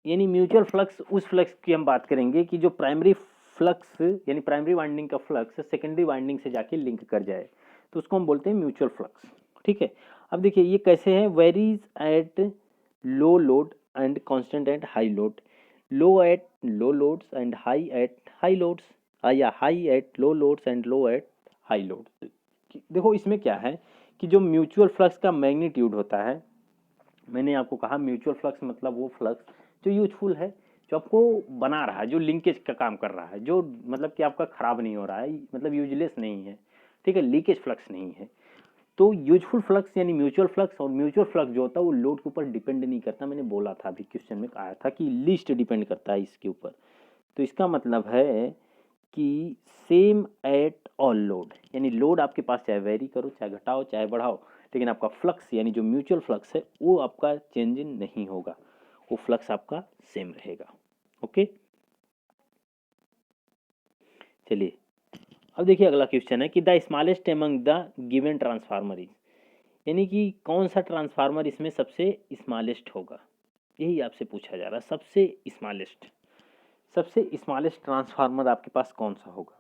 यानी म्यूचुअल फ्लक्स उस फ्लक्स की हम बात करेंगे कि जो प्राइमरी फ्लक्स यानी प्राइमरी वाइंडिंग का फ्लक्स सेकेंडरी वाइंडिंग से जाके लिंक कर जाए, तो उसको हम बोलते हैं म्यूचुअल फ्लक्स। ठीक है, अब देखिए ये कैसे है, varies at low load and constant at high load, low at low loads and high at high loads, या high at low loads and low at high loads. देखो इसमें क्या है कि जो म्यूचुअल फ्लक्स का मैग्नीट्यूड होता है, मैंने आपको कहा म्यूचुअल फ्लक्स मतलब वो फ्लक्स जो यूजफुल है, जो आपको बना रहा है, जो लिंकेज का काम कर रहा है, जो मतलब कि आपका खराब नहीं हो रहा है, मतलब यूजलेस नहीं है। ठीक है, लीकेज फ्लक्स नहीं है। तो यूजफुल फ्लक्स यानी म्यूचुअल फ्लक्स, और म्यूचुअल फ्लक्स जो होता है वो लोड के ऊपर डिपेंड नहीं करता। मैंने बोला था अभी क्वेश्चन में आया था कि लीस्ट डिपेंड करता है इसके ऊपर। तो इसका मतलब है कि सेम एट ऑल लोड, यानी लोड आपके पास चाहे वेरी करो, चाहे घटाओ, चाहे बढ़ाओ, लेकिन आपका फ्लक्स यानी जो म्यूचुअल फ्लक्स है वो आपका चेंज नहीं होगा, वो फ्लक्स आपका सेम रहेगा। ओके, चलिए अब देखिए अगला क्वेश्चन है कि the smallest among the given transformer is, यानी कि कौन सा ट्रांसफार्मर इसमें सबसे स्मॉलेस्ट होगा, यही आपसे पूछा जा रहा है। सबसे स्मॉलेस्ट ट्रांसफार्मर आपके पास कौन सा होगा?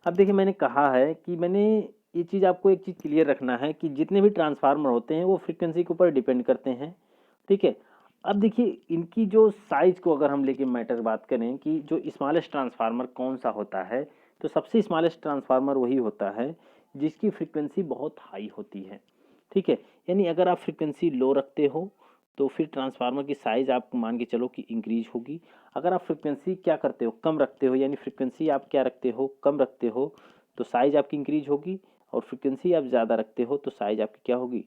अब देखिए मैंने कहा है कि मैंने ये चीज़ आपको एक चीज़ क्लियर रखना है कि जितने भी ट्रांसफार्मर होते हैं वो फ्रीक्वेंसी के ऊपर डिपेंड करते हैं। ठीक है, अब देखिए इनकी जो साइज को अगर हम लेके मैटर बात करें कि जो स्मॉलेस्ट ट्रांसफार्मर कौन सा होता है, तो सबसे स्मॉलेस्ट ट्रांसफार्मर वही होता है जिसकी फ्रीक्वेंसी बहुत हाई होती है, ठीक है। यानी अगर आप फ्रीक्वेंसी लो रखते हो तो फिर ट्रांसफार्मर की साइज़ आप मान के चलो कि इंक्रीज होगी। अगर आप फ्रीक्वेंसी क्या करते हो, कम रखते हो, यानी फ्रीक्वेंसी आप क्या रखते हो, कम रखते हो, तो साइज़ आपकी इंक्रीज होगी। और फ्रीक्वेंसी आप ज़्यादा रखते हो तो साइज़ आपकी क्या होगी,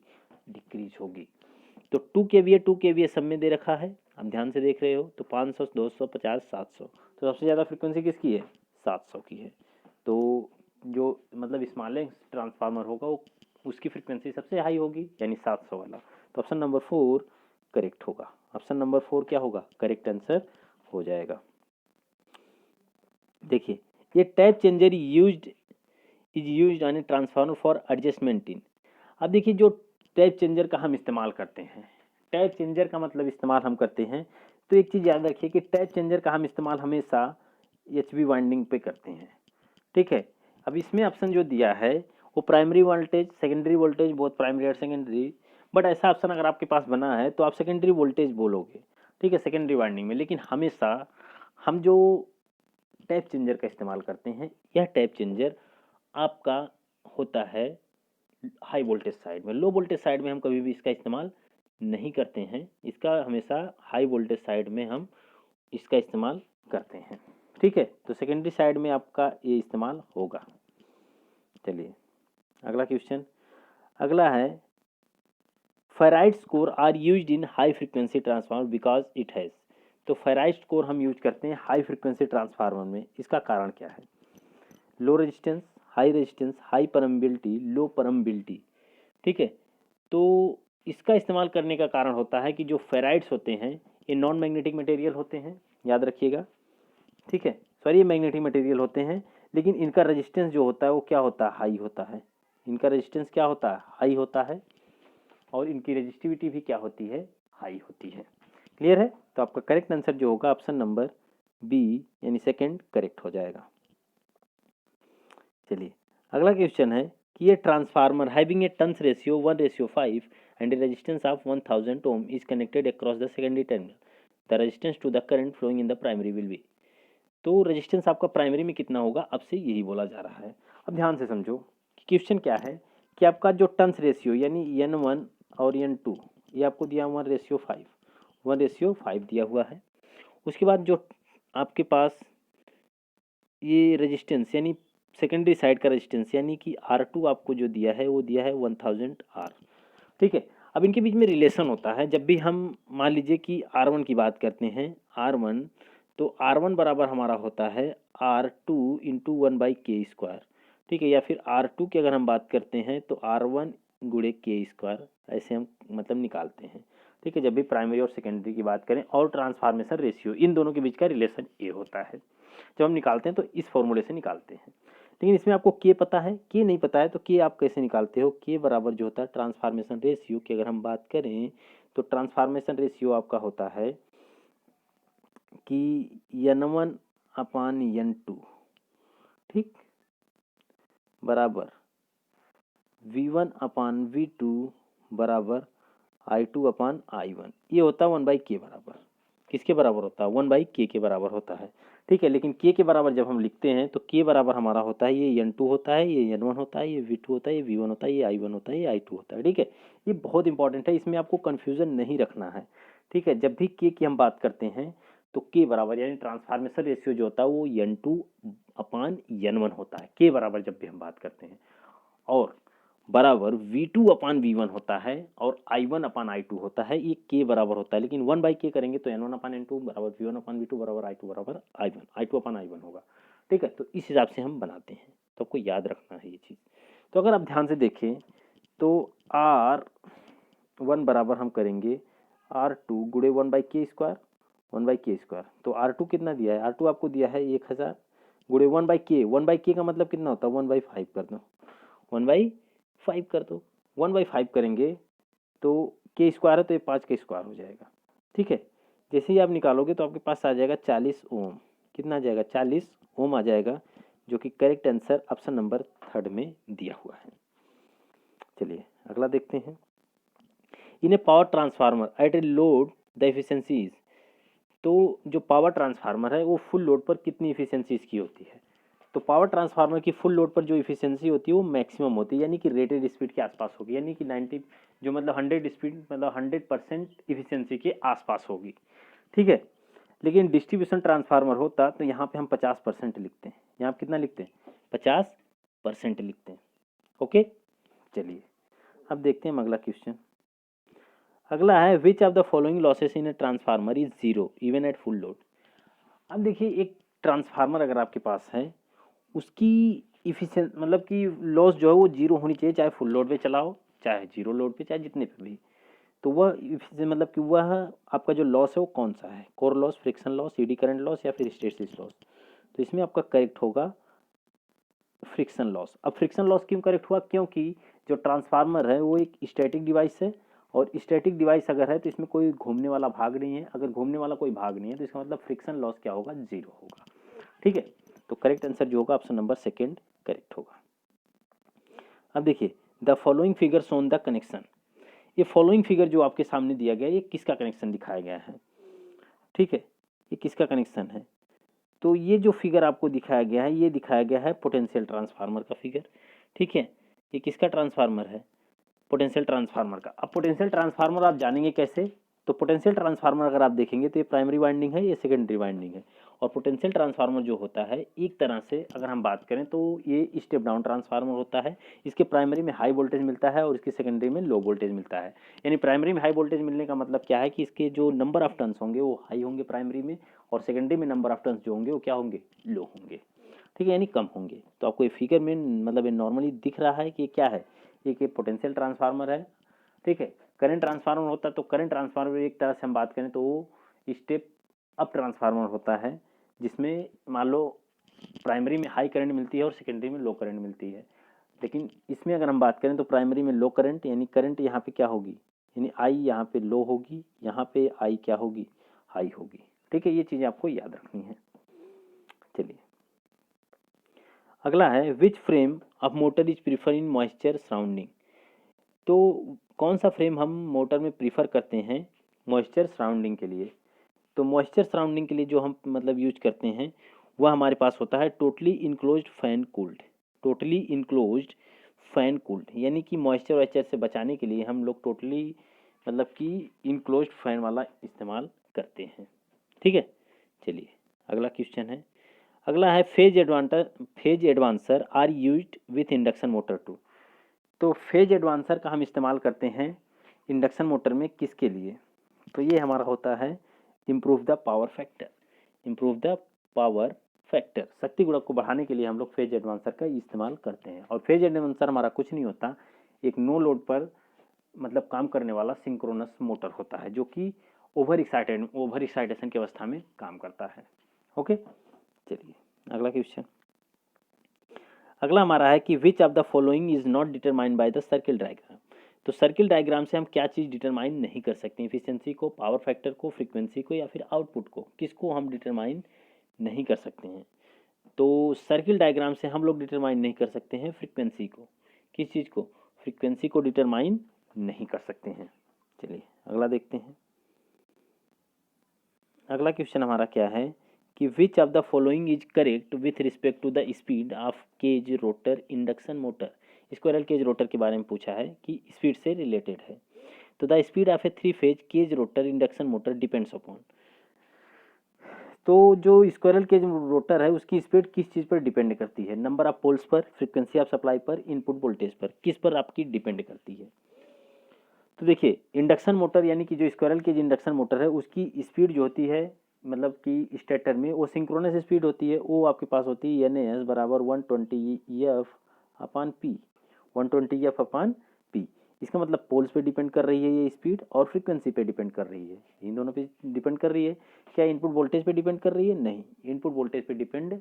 डिक्रीज होगी। तो 2 kVA सब में दे रखा है, आप ध्यान से देख रहे हो। तो 500, 200, 50, 700, तो सबसे ज़्यादा फ्रीक्वेंसी किसकी है, 700 की है। तो जो मतलब स्मॉलेस्ट ट्रांसफार्मर होगा वो उसकी फ्रीक्वेंसी सबसे हाई होगी, यानी 700 वाला। तो ऑप्शन नंबर 4 करेक्ट होगा। ऑप्शन नंबर 4 क्या होगा, करेक्ट आंसर हो जाएगा। देखिए, ये tap changer is used on a transformer for adjustment in. अब देखिए, जो टैप चेंजर का हम इस्तेमाल करते हैं, टैप चेंजर का मतलब इस्तेमाल हम करते हैं, तो एक चीज़ याद रखिए कि टैप चेंजर का हम इस्तेमाल हमेशा HV वाइंडिंग पे करते हैं, ठीक है। अब इसमें ऑप्शन जो दिया है वो primary voltage, secondary voltage, both primary और सेकेंडरी, बट ऐसा ऑप्शन अगर आपके पास बना है तो आप सेकेंडरी वोल्टेज बोलोगे, ठीक है, सेकेंडरी वाइंडिंग में। लेकिन हमेशा हम जो टैप चेंजर का इस्तेमाल करते हैं, यह टैप चेंजर आपका होता है हाई वोल्टेज साइड में। लो वोल्टेज साइड में हम कभी भी इसका इस्तेमाल नहीं करते हैं, इसका हमेशा हाई वोल्टेज साइड में हम इसका इस्तेमाल करते हैं, ठीक है। तो सेकेंडरी साइड में आपका ये इस्तेमाल होगा। चलिए अगला क्वेश्चन, अगला है ferrites core are used in high frequency transformer because it has. तो फेराइड्स कोर हम यूज करते हैं हाई फ्रीक्वेंसी ट्रांसफार्मर में, इसका कारण क्या है, low resistance, high permeability, low permeability, ठीक है। तो इसका इस्तेमाल करने का कारण होता है कि जो फेराइड्स होते हैं ये नॉन मैग्नेटिक मटेरियल होते हैं, याद रखिएगा, ठीक है। सॉरी, ये मैग्नेटिक मटेरियल होते हैं, लेकिन इनका रेजिस्टेंस जो होता है वो क्या होता है, हाई होता है। इनका रेजिस्टेंस क्या होता है, हाई होता है, और इनकी रेजिस्टिविटी भी क्या होती है, हाई होती है। क्लियर है। तो आपका करेक्ट आंसर जो होगा ऑप्शन नंबर बी यानी सेकंड करेक्ट हो जाएगा। चलिए अगला क्वेश्चन है कि ये transformer having a turns ratio 1:5 and a resistance of 1000 ohm is connected across the secondary terminal, the resistance to the current flowing in the primary will be. तो resistance आपका primary में कितना होगा, अब से यही बोला जा रहा है। अब ध्यान से समझो कि क्वेश्चन क्या है कि आपका जो टर्न्स रेशियो यानी N1 और N2 ये आपको दिया 1:5 दिया हुआ है। उसके बाद जो आपके पास ये रेजिस्टेंस यानी सेकेंडरी साइड का रेजिस्टेंस यानी कि R2 आपको जो दिया है वो दिया है 1000 R, ठीक है। अब इनके बीच में रिलेशन होता है, जब भी हम मान लीजिए कि R1 की बात करते हैं, R1, तो R1 बराबर हमारा होता है R2 इंटू 1/k², ठीक है। या फिर R2 की अगर हम बात करते हैं तो R1 गुणे k², ऐसे हम मतलब निकालते हैं, ठीक है। जब भी प्राइमरी और सेकेंडरी की बात करें और ट्रांसफार्मेशन रेशियो, इन दोनों के बीच का रिलेशन ये होता है। जब हम निकालते हैं तो इस फॉर्मूले से निकालते हैं, लेकिन इसमें आपको के पता है, के नहीं पता है, तो के आप कैसे निकालते हो, के बराबर जो होता है ट्रांसफार्मेशन रेशियो की अगर हम बात करें तो ट्रांसफार्मेशन रेशियो आपका होता है कि N1/N2, ठीक, बराबर V1/V2 बराबर I2/I1, ये होता है 1/k बराबर, किसके बराबर होता है, 1/k के बराबर होता है, ठीक है। लेकिन k के बराबर जब हम लिखते हैं तो k बराबर हमारा होता है ये N2 होता है, ये N1 होता है, ये V2 होता है, ये V1 होता है, ये I1 होता है, ये I2 होता है, ठीक है। ये बहुत इंपॉर्टेंट है, इसमें आपको कन्फ्यूज़न नहीं रखना है, ठीक है। जब भी k की हम बात करते हैं तो k बराबर यानी ट्रांसफार्मेशन रेशियो जो होता है वो N2/N1 होता है, k बराबर जब भी हम बात करते हैं, और बराबर V2/V1 होता है और I1/I2 होता है, ये k बराबर होता है। लेकिन 1/k करेंगे तो N1/N2 बराबर V1/V2 बराबर I2 बराबर I1, I2/I1 होगा, ठीक है। तो इस हिसाब से हम बनाते हैं, तो आपको याद रखना है ये चीज़। तो अगर आप ध्यान से देखें तो R1 बराबर हम करेंगे R2 गुणे 1/k², तो R2 कितना दिया है, R2 आपको दिया है 1000 गुणे 1/k का मतलब कितना होता है, 1/5 कर दो, 1/5 कर दो, 1/5 करेंगे तो k² है तो ये 5k² हो जाएगा, ठीक है। जैसे ही आप निकालोगे तो आपके पास आ जाएगा 40 ओम, कितना आ जाएगा, 40 ओम आ जाएगा, जो कि करेक्ट आंसर ऑप्शन नंबर 3 में दिया हुआ है। चलिए अगला देखते हैं, in a power transformer at a load the efficiency is. तो जो पावर ट्रांसफार्मर है वो फुल लोड पर कितनी इफिशियंसी इसकी होती है, तो पावर ट्रांसफार्मर की फुल लोड पर जो इफिशियंसी होती है वो मैक्सिमम होती है, यानी कि रेटेड स्पीड के आसपास होगी, यानी कि 90 जो मतलब 100 स्पीड मतलब 100% इफिशियंसी के आसपास होगी, ठीक है। लेकिन डिस्ट्रीब्यूशन ट्रांसफार्मर होता तो यहाँ पे हम 50% लिखते हैं, यहाँ पे कितना लिखते हैं 50% लिखते हैं, ओके। चलिए अब देखते हैं हम अगला क्वेश्चन। अगला है which of the following losses in a transformer is zero even at full load. अब देखिए एक ट्रांसफार्मर अगर आपके पास है उसकी इफिशिएंट मतलब कि लॉस जो है वो जीरो होनी चाहिए, चाहे फुल लोड पे चलाओ चाहे जीरो लोड पे चाहे जितने पे भी। तो वह मतलब कि वह आपका जो लॉस है वो कौन सा है, core loss, friction loss, eddy current loss या फिर हिस्टैरिसीस लॉस। तो इसमें आपका करेक्ट होगा फ्रिक्शन लॉस। अब फ्रिक्शन लॉस क्यों करेक्ट हुआ, क्योंकि जो ट्रांसफार्मर है वो एक स्टैटिक डिवाइस है, और स्टैटिक डिवाइस अगर है तो इसमें कोई घूमने वाला भाग नहीं है, अगर घूमने वाला कोई भाग नहीं है तो इसका मतलब फ्रिक्शन लॉस क्या होगा, जीरो होगा, ठीक है। तो करेक्ट आंसर जो होगा ऑप्शन नंबर सेकेंड करेक्ट होगा। अब देखिए the following figure shown the connection, ये फॉलोइंग फिगर जो आपके सामने दिया गया है ये किसका कनेक्शन दिखाया गया है, ठीक है, ये किसका कनेक्शन है। तो ये जो फिगर आपको दिखाया गया है ये दिखाया गया है पोटेंशियल ट्रांसफार्मर का फिगर, ठीक है। ये किसका ट्रांसफार्मर है, पोटेंशियल ट्रांसफार्मर का। अब पोटेंशियल ट्रांसफार्मर आप जानेंगे कैसे, तो पोटेंशियल ट्रांसफार्मर अगर आप देखेंगे तो ये प्राइमरी वाइंडिंग है, ये सेकेंडरी वाइंडिंग है। और पोटेंशियल ट्रांसफार्मर जो होता है एक तरह से अगर हम बात करें तो ये स्टेप डाउन ट्रांसफार्मर होता है। इसके प्राइमरी में हाई वोल्टेज मिलता है और इसके सेकेंडरी में लो वोल्टेज मिलता है। यानी प्राइमरी में हाई वोल्टेज मिलने का मतलब क्या है कि इसके जो नंबर ऑफ टर्न्स होंगे वो हाई होंगे प्राइमरी में, और सेकेंडरी में नंबर ऑफ टर्न्स जो होंगे वो क्या होंगे, लो होंगे, ठीक है, यानी कम होंगे। तो आपको ये फिगर में मतलब ये नॉर्मली दिख रहा है कि क्या है, ये पोटेंशियल ट्रांसफार्मर है, ठीक है। करंट ट्रांसफार्मर होता तो करंट ट्रांसफार्मर एक तरह से हम बात करें तो वो स्टेप अप ट्रांसफार्मर होता है, जिसमें मान लो प्राइमरी में हाई करंट मिलती है और सेकेंडरी में लो करंट मिलती है। लेकिन इसमें अगर हम बात करें तो प्राइमरी में लो करंट, यानी करंट यहाँ पे क्या होगी, यानी आई यहाँ पे लो होगी, यहाँ पे आई क्या होगी, हाई होगी, ठीक है। ये चीज़ें आपको याद रखनी है। चलिए अगला है which frame of motor is prefer in moisture surrounding. तो कौन सा फ्रेम हम मोटर में प्रीफर करते हैं मॉइस्चर सराउंडिंग के लिए। तो मॉइस्चर सराउंडिंग के लिए जो हम मतलब यूज करते हैं वह हमारे पास होता है totally enclosed fan cooled, totally enclosed fan cooled, यानी कि मॉइस्चर वाइस्चर से बचाने के लिए हम लोग टोटली मतलब कि इनक्लोज्ड फैन वाला इस्तेमाल करते हैं, ठीक है। चलिए अगला क्वेश्चन है। अगला है phase advancer are used with induction motor to. तो फेज एडवांसर का हम इस्तेमाल करते हैं इंडक्शन मोटर में किसके लिए, तो ये हमारा होता है improve the power factor, improve the power factor, शक्ति गुणक को बढ़ाने के लिए हम लोग फेज एडवांसर का इस्तेमाल करते हैं। और फेज एडवांसर हमारा कुछ नहीं होता, एक नो लोड पर मतलब काम करने वाला सिंक्रोनस मोटर होता है जो कि ओवर एक्साइटेशन की अवस्था में काम करता है, ओके। चलिए अगला क्वेश्चन। अगला हमारा है कि which of the following is not determined by the circle diagram. तो सर्किल डायग्राम से हम क्या चीज़ डिटरमाइन नहीं कर सकते, इफिशियंसी को, पावर फैक्टर को, फ्रीक्वेंसी को या फिर आउटपुट को, किसको हम डिटरमाइन नहीं कर सकते हैं। तो सर्किल डायग्राम से हम लोग डिटरमाइन नहीं कर सकते हैं फ्रीक्वेंसी को, किस चीज़ को, फ्रीक्वेंसी को डिटरमाइन नहीं कर सकते हैं। चलिए अगला देखते हैं। अगला क्वेश्चन हमारा क्या है कि which of the following is correct with respect to the speed of cage rotor induction motor. Squirrel cage rotor के बारे में पूछा है कि स्पीड से रिलेटेड है। तो the speed of a 3 phase cage rotor induction motor depends upon. तो जो स्क्वायरल केज रोटर है उसकी स्पीड किस चीज़ पर डिपेंड करती है, नंबर ऑफ पोल्स पर, फ्रीक्वेंसी ऑफ सप्लाई पर, इनपुट वोल्टेज पर, किस पर आपकी डिपेंड करती है। तो देखिए इंडक्शन मोटर यानी कि जो स्क्वायरल केज इंडक्शन मोटर है उसकी स्पीड जो होती है मतलब कि स्टेटर में वो सिंक्रोनस स्पीड होती है, वो आपके पास होती है NAS बराबर 120 एफ अपान पी, 120 एफ अपान पी। इसका मतलब पोल्स पे डिपेंड कर रही है ये स्पीड और फ्रीक्वेंसी पे डिपेंड कर रही है, इन दोनों पे डिपेंड कर रही है। क्या इनपुट वोल्टेज पे डिपेंड कर रही है, नहीं, इनपुट वोल्टेज पे डिपेंड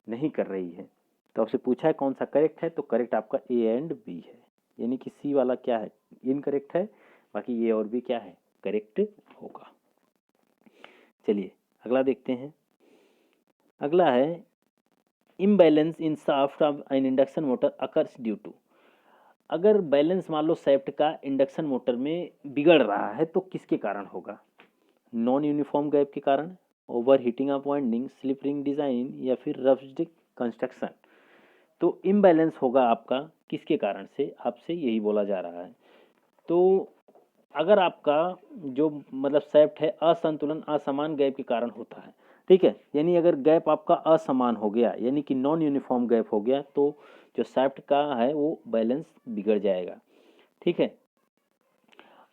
नहीं कर रही है। तो आपसे पूछा है कौन सा करेक्ट है, तो करेक्ट आपका ए एंड बी है, यानी कि सी वाला क्या है इनकरेक्ट है, बाकी ये और भी क्या है करेक्ट होगा। चलिए अगला देखते हैं। अगला है imbalance in shaft of an induction motor occurs due to. अगर बैलेंस मान लो शाफ्ट का इंडक्शन मोटर में बिगड़ रहा है तो किसके कारण होगा, नॉन यूनिफॉर्म गैप के कारण, over heating of winding, slip ring design या फिर रफ्ड कंस्ट्रक्शन। तो इम्बैलेंस होगा आपका किसके कारण से, आपसे यही बोला जा रहा है। तो अगर आपका जो मतलब शाफ्ट है असंतुलन असमान गैप के कारण होता है, ठीक है, यानी अगर गैप आपका असमान हो गया यानी कि नॉन यूनिफॉर्म गैप हो गया तो जो शाफ्ट का है वो बैलेंस बिगड़ जाएगा, ठीक है।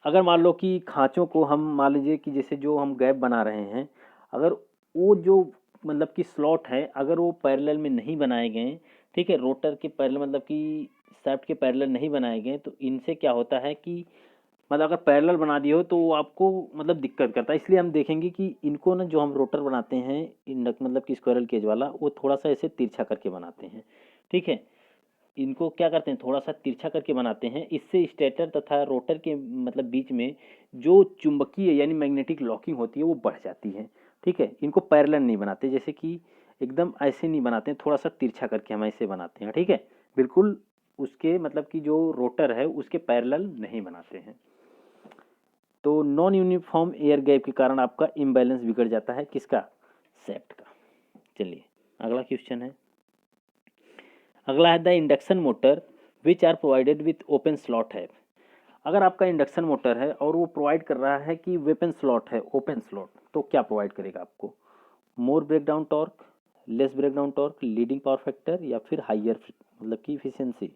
अगर मान लो कि खांचों को हम मान लीजिए कि जैसे जो हम गैप बना रहे हैं, अगर वो जो मतलब कि स्लॉट है अगर वो पैरेलल में नहीं बनाए गए, ठीक है, रोटर के पैरेलल मतलब कि शाफ्ट के पैरेलल नहीं बनाए गए, तो इनसे क्या होता है कि मतलब अगर पैरेलल बना दिए हो तो वो आपको मतलब दिक्कत करता है। इसलिए हम देखेंगे कि इनको ना जो हम रोटर बनाते हैं मतलब कि स्क्वायरल केज वाला, वो थोड़ा सा ऐसे तिरछा करके बनाते हैं, ठीक है। इनको क्या करते हैं, थोड़ा सा तिरछा करके बनाते हैं, इससे स्टेटर तथा रोटर के मतलब बीच में जो चुंबकीय यानी मैग्नेटिक लॉकिंग होती है वो बढ़ जाती है, ठीक है। इनको पैरेलल नहीं बनाते, जैसे कि एकदम ऐसे नहीं बनाते हैं, थोड़ा सा तिरछा करके हम ऐसे बनाते हैं, ठीक है, बिल्कुल उसके मतलब कि जो रोटर है उसके पैरेलल नहीं बनाते हैं। तो नॉन यूनिफॉर्म एयर गैप के कारण आपका इम्बैलेंस बिगड़ जाता है, किसका, शाफ्ट का। चलिए अगला क्वेश्चन है, अगला है the induction motor which are provided with open slot है। अगर आपका इंडक्शन मोटर है और वो प्रोवाइड कर रहा है कि वेपन स्लॉट है, ओपन स्लॉट, तो क्या प्रोवाइड करेगा आपको, more breakdown torque, less breakdown torque, leading power factor या फिर हाइयर मतलब की इफिशियंसी।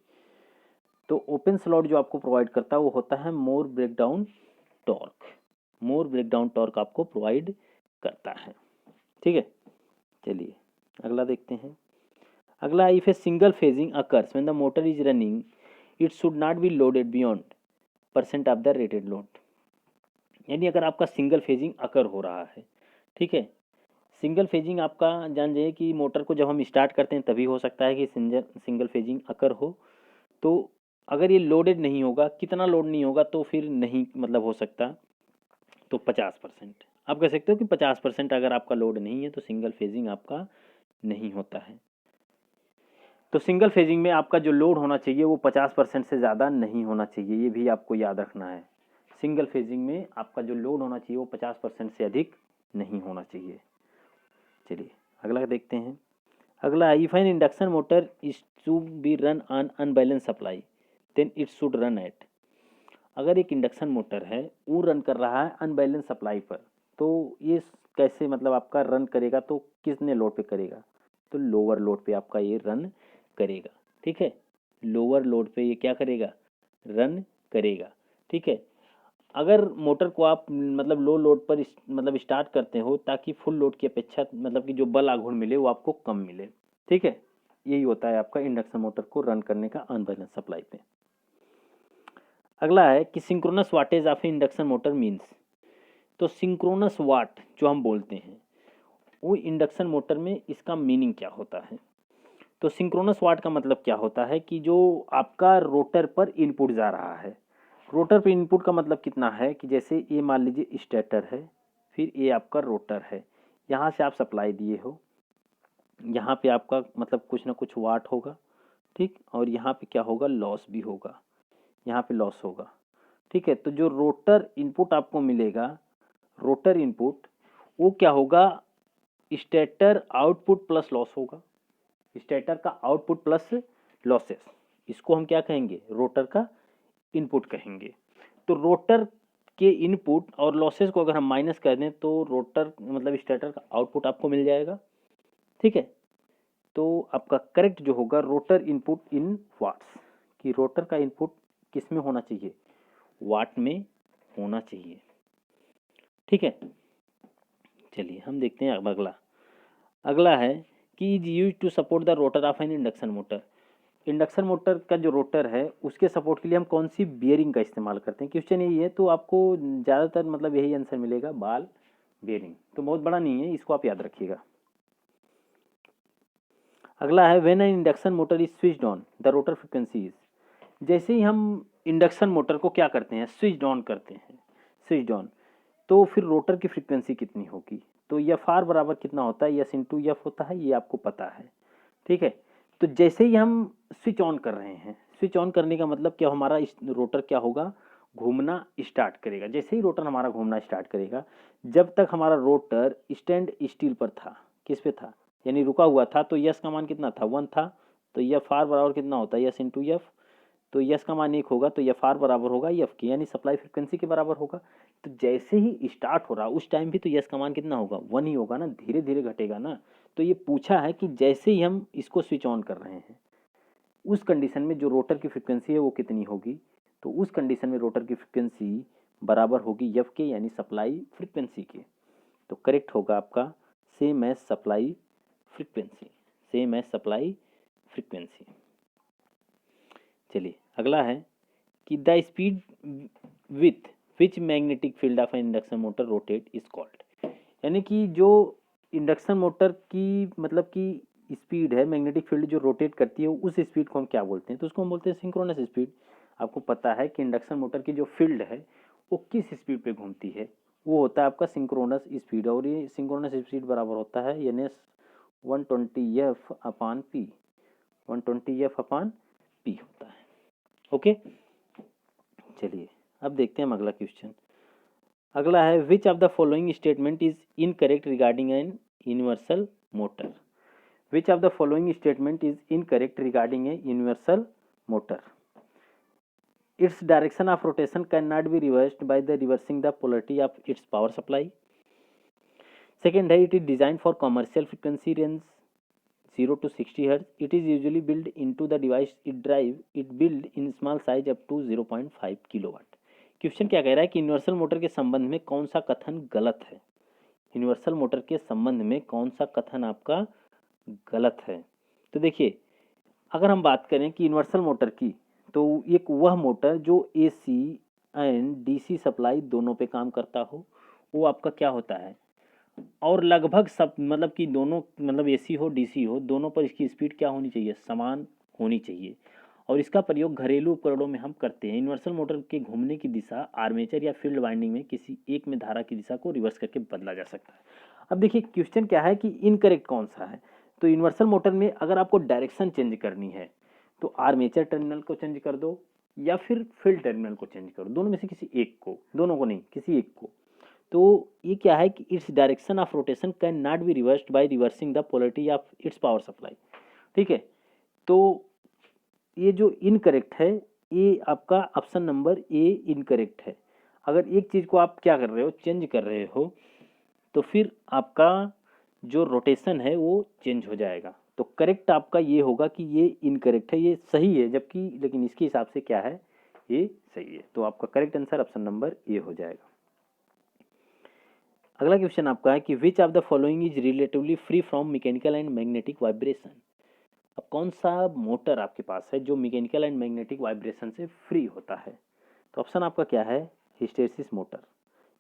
तो ओपन स्लॉट जो आपको प्रोवाइड करता है वो होता है मोर ब्रेकडाउन टॉर्क, मोर ब्रेकडाउन टॉर्क आपको प्रोवाइड करता है, ठीक है। चलिए अगला देखते हैं, अगला, if a single phasing occurs when the motor is running it should not be loaded beyond percent of the rated load. यानी अगर आपका सिंगल फेजिंग अकर हो रहा है, ठीक है, सिंगल फेजिंग आपका जान जाइए कि मोटर को जब हम स्टार्ट करते हैं तभी हो सकता है कि सिंगल फेजिंग अकर हो। तो अगर ये लोडेड नहीं होगा, कितना लोड नहीं होगा तो फिर नहीं मतलब हो सकता, तो 50%। आप कह सकते हो कि 50% अगर आपका लोड नहीं है तो सिंगल फेजिंग आपका नहीं होता है। तो सिंगल फेजिंग में आपका जो लोड होना चाहिए वो 50% से ज़्यादा नहीं होना चाहिए, ये भी आपको याद रखना है। सिंगल फेजिंग में आपका जो लोड होना चाहिए वो 50% से अधिक नहीं होना चाहिए। चलिए अगला देखते हैं, अगला, if an induction motor is to be run on unbalance supply then it should run at. अगर एक इंडक्शन मोटर है वो रन कर रहा है अनबैलेंस सप्लाई पर, तो ये कैसे मतलब आपका रन करेगा, तो किसने लोड पे करेगा, तो लोअर लोड पे आपका ये रन करेगा, ठीक है, लोअर लोड पे ये क्या करेगा, रन करेगा, ठीक है। अगर मोटर को आप मतलब लो लोड पर मतलब स्टार्ट करते हो ताकि फुल लोड की अपेक्षा मतलब कि जो बल आघूर्ण मिले वो आपको कम मिले, ठीक है, यही होता है आपका इंडक्शन मोटर को रन करने का अनबैलेंस सप्लाई पे। अगला है कि synchronous wattage of induction motor means. तो सिंक्रोनस वाट जो हम बोलते हैं वो इंडक्शन मोटर में इसका मीनिंग क्या होता है। तो सिंक्रोनस वाट का मतलब क्या होता है कि जो आपका रोटर पर इनपुट जा रहा है, रोटर पर इनपुट का मतलब कितना है कि जैसे ये मान लीजिए स्टेटर है, फिर ये आपका रोटर है, यहाँ से आप सप्लाई दिए हो, यहाँ पे आपका मतलब कुछ ना कुछ वाट होगा, ठीक, और यहाँ पे क्या होगा, लॉस भी होगा, यहाँ पे लॉस होगा, ठीक है। तो जो रोटर इनपुट आपको मिलेगा, रोटर इनपुट, वो क्या होगा, स्टेटर आउटपुट प्लस लॉस होगा, स्टेटर का आउटपुट प्लस लॉसेस, इसको हम क्या कहेंगे, रोटर का इनपुट कहेंगे। तो रोटर के इनपुट और लॉसेस को अगर हम माइनस कर दें तो रोटर मतलब स्टेटर का आउटपुट आपको मिल जाएगा, ठीक है। तो आपका करेक्ट जो होगा रोटर इनपुट इन वाट्स, कि रोटर का इनपुट किस में होना चाहिए, वाट में होना चाहिए, ठीक है। चलिए हम देखते हैं अब अगला, अगला है कि is use to support the rotor of an induction motor. Induction motor का जो रोटर है उसके सपोर्ट के लिए हम कौन सी बियरिंग का इस्तेमाल करते हैं, क्वेश्चन यही है, तो आपको ज़्यादातर मतलब यही आंसर मिलेगा, बाल बियरिंग, तो बहुत बड़ा नहीं है, इसको आप याद रखिएगा। अगला है when an induction motor is switched on the rotor frequency is. जैसे ही हम इंडक्शन मोटर को क्या करते हैं, स्विच ऑन करते हैं, स्विच ऑन, तो फिर रोटर की फ्रीक्वेंसी कितनी होगी, तो एफ आर बराबर कितना होता है, एस इंटू एफ होता है, ये आपको पता है, ठीक है। तो जैसे ही हम स्विच ऑन कर रहे हैं, स्विच ऑन करने का मतलब क्या, हमारा इस रोटर क्या होगा, घूमना स्टार्ट करेगा। जैसे ही रोटर हमारा घूमना स्टार्ट करेगा, जब तक हमारा रोटर स्टैंड स्टिल पर था, किस पे था, यानी रुका हुआ था, तो यस का मान कितना था, 1 था, तो एफ आर बराबर कितना होता है, यस इंटू एफ। तो यस का मान 1 होगा तो एफ आर बराबर होगा एफ की, यानी सप्लाई फ्रिक्वेंसी के बराबर होगा। तो जैसे ही स्टार्ट हो रहा उस टाइम भी तो यस का मान कितना होगा, 1 ही होगा ना, धीरे धीरे घटेगा ना। तो ये पूछा है कि जैसे ही हम इसको स्विच ऑन कर रहे हैं उस कंडीशन में जो रोटर की फ्रिक्वेंसी है वो कितनी होगी, तो उस कंडीशन में रोटर की फ्रिक्वेंसी बराबर होगी एफ के, यानी सप्लाई फ्रिक्वेंसी के। तो करेक्ट होगा आपका same as supply frequency, same as supply frequency. चलिए अगला है कि the speed with which magnetic field of an induction motor rotate is called, यानी कि जो इंडक्शन मोटर की मतलब कि स्पीड है, मैग्नेटिक फील्ड जो रोटेट करती है उस स्पीड को हम क्या बोलते हैं, तो उसको हम बोलते हैं सिंक्रोनस स्पीड। आपको पता है कि इंडक्शन मोटर की जो फील्ड है वो किस स्पीड पे घूमती है, वो होता है आपका सिंक्रोनस स्पीड, और ये सिंक्रोनस स्पीड बराबर होता है एन एस 120 F अपान पी, 120 F अपान पी होता है। ओके, चलिए अब देखते हैं हम अगला क्वेश्चन। अगला है which of the following statement is incorrect regarding an universal motor, which of the following statement is incorrect regarding a universal motor, its direction of rotation can not be reversed by the reversing the polarity of its power supply. Second है it is design for commercial frequency range 0 to 60 Hz. It is usually built into the device it drive. It built in small size up to 0.5 kilowatt. Question क्या कह रहा है कि universal motor के संबंध में कौन सा कथन गलत है, यूनिवर्सल मोटर के संबंध में कौन सा कथन आपका गलत है। तो देखिए अगर हम बात करें कि यूनिवर्सल मोटर की, तो एक वह मोटर जो एसी एंड डीसी सप्लाई दोनों पे काम करता हो, वो आपका क्या होता है, और लगभग सब मतलब कि दोनों मतलब एसी हो डीसी हो दोनों पर इसकी स्पीड क्या होनी चाहिए, समान होनी चाहिए। और इसका प्रयोग घरेलू उपकरणों में हम करते हैं। यूनिवर्सल मोटर के घूमने की दिशा आर्मेचर या फील्ड वाइंडिंग में किसी एक में धारा की दिशा को रिवर्स करके बदला जा सकता है। अब देखिए क्वेश्चन क्या है कि इनकरेक्ट कौन सा है, तो यूनिवर्सल मोटर में अगर आपको डायरेक्शन चेंज करनी है तो आर्मेचर टर्मिनल को चेंज कर दो या फिर फील्ड टर्मिनल को चेंज करो, दोनों में से किसी एक को, दोनों को नहीं किसी एक को। तो ये क्या है कि it's direction of rotation can not be reversed by reversing the polarity of its power supply. ठीक है, तो ये जो इनकरेक्ट है ये आपका ऑप्शन नंबर ए इनकरेक्ट है। अगर एक चीज़ को आप क्या कर रहे हो, चेंज कर रहे हो, तो फिर आपका जो रोटेशन है वो चेंज हो जाएगा। तो करेक्ट आपका ये होगा कि ये इनकरेक्ट है, ये सही है जबकि, लेकिन इसके हिसाब से क्या है, ये सही है। तो आपका correct answer option number A हो जाएगा। अगला क्वेश्चन आपका है कि which of the following is relatively free from mechanical and magnetic vibration. अब कौन सा मोटर आपके पास है जो मैकेनिकल एंड मैग्नेटिक वाइब्रेशन से फ्री होता है, तो ऑप्शन आपका क्या है, हिस्टेरिसिस मोटर,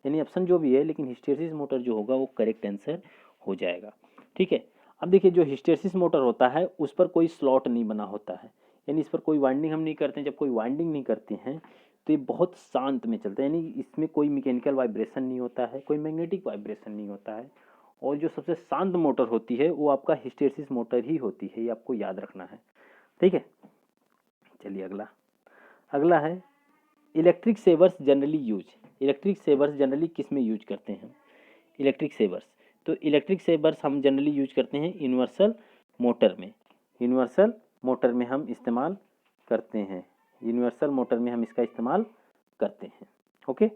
यानी ऑप्शन जो भी है लेकिन हिस्टेरिसिस मोटर जो होगा वो करेक्ट आंसर हो जाएगा। ठीक है, अब देखिए जो हिस्टेरिसिस मोटर होता है उस पर कोई स्लॉट नहीं बना होता है, यानी इस पर कोई वाइंडिंग हम नहीं करते हैं। जब कोई वाइंडिंग नहीं करते हैं तो ये बहुत शांत में चलता है, यानी इसमें कोई मैकेनिकल वाइब्रेशन नहीं होता है, कोई मैग्नेटिक वाइब्रेशन नहीं होता है। और जो सबसे शांत मोटर होती है वो आपका हिस्टेरिसिस मोटर ही होती है, ये आपको याद रखना है। ठीक है, चलिए अगला अगला है electric savers generally use, electric savers generally किस में यूज करते हैं, इलेक्ट्रिक सेवर्स, तो इलेक्ट्रिक सेवर्स हम जनरली यूज करते हैं यूनिवर्सल मोटर में, यूनिवर्सल मोटर में हम इस्तेमाल करते हैं, यूनिवर्सल मोटर में हम इसका इस्तेमाल करते हैं। ओके,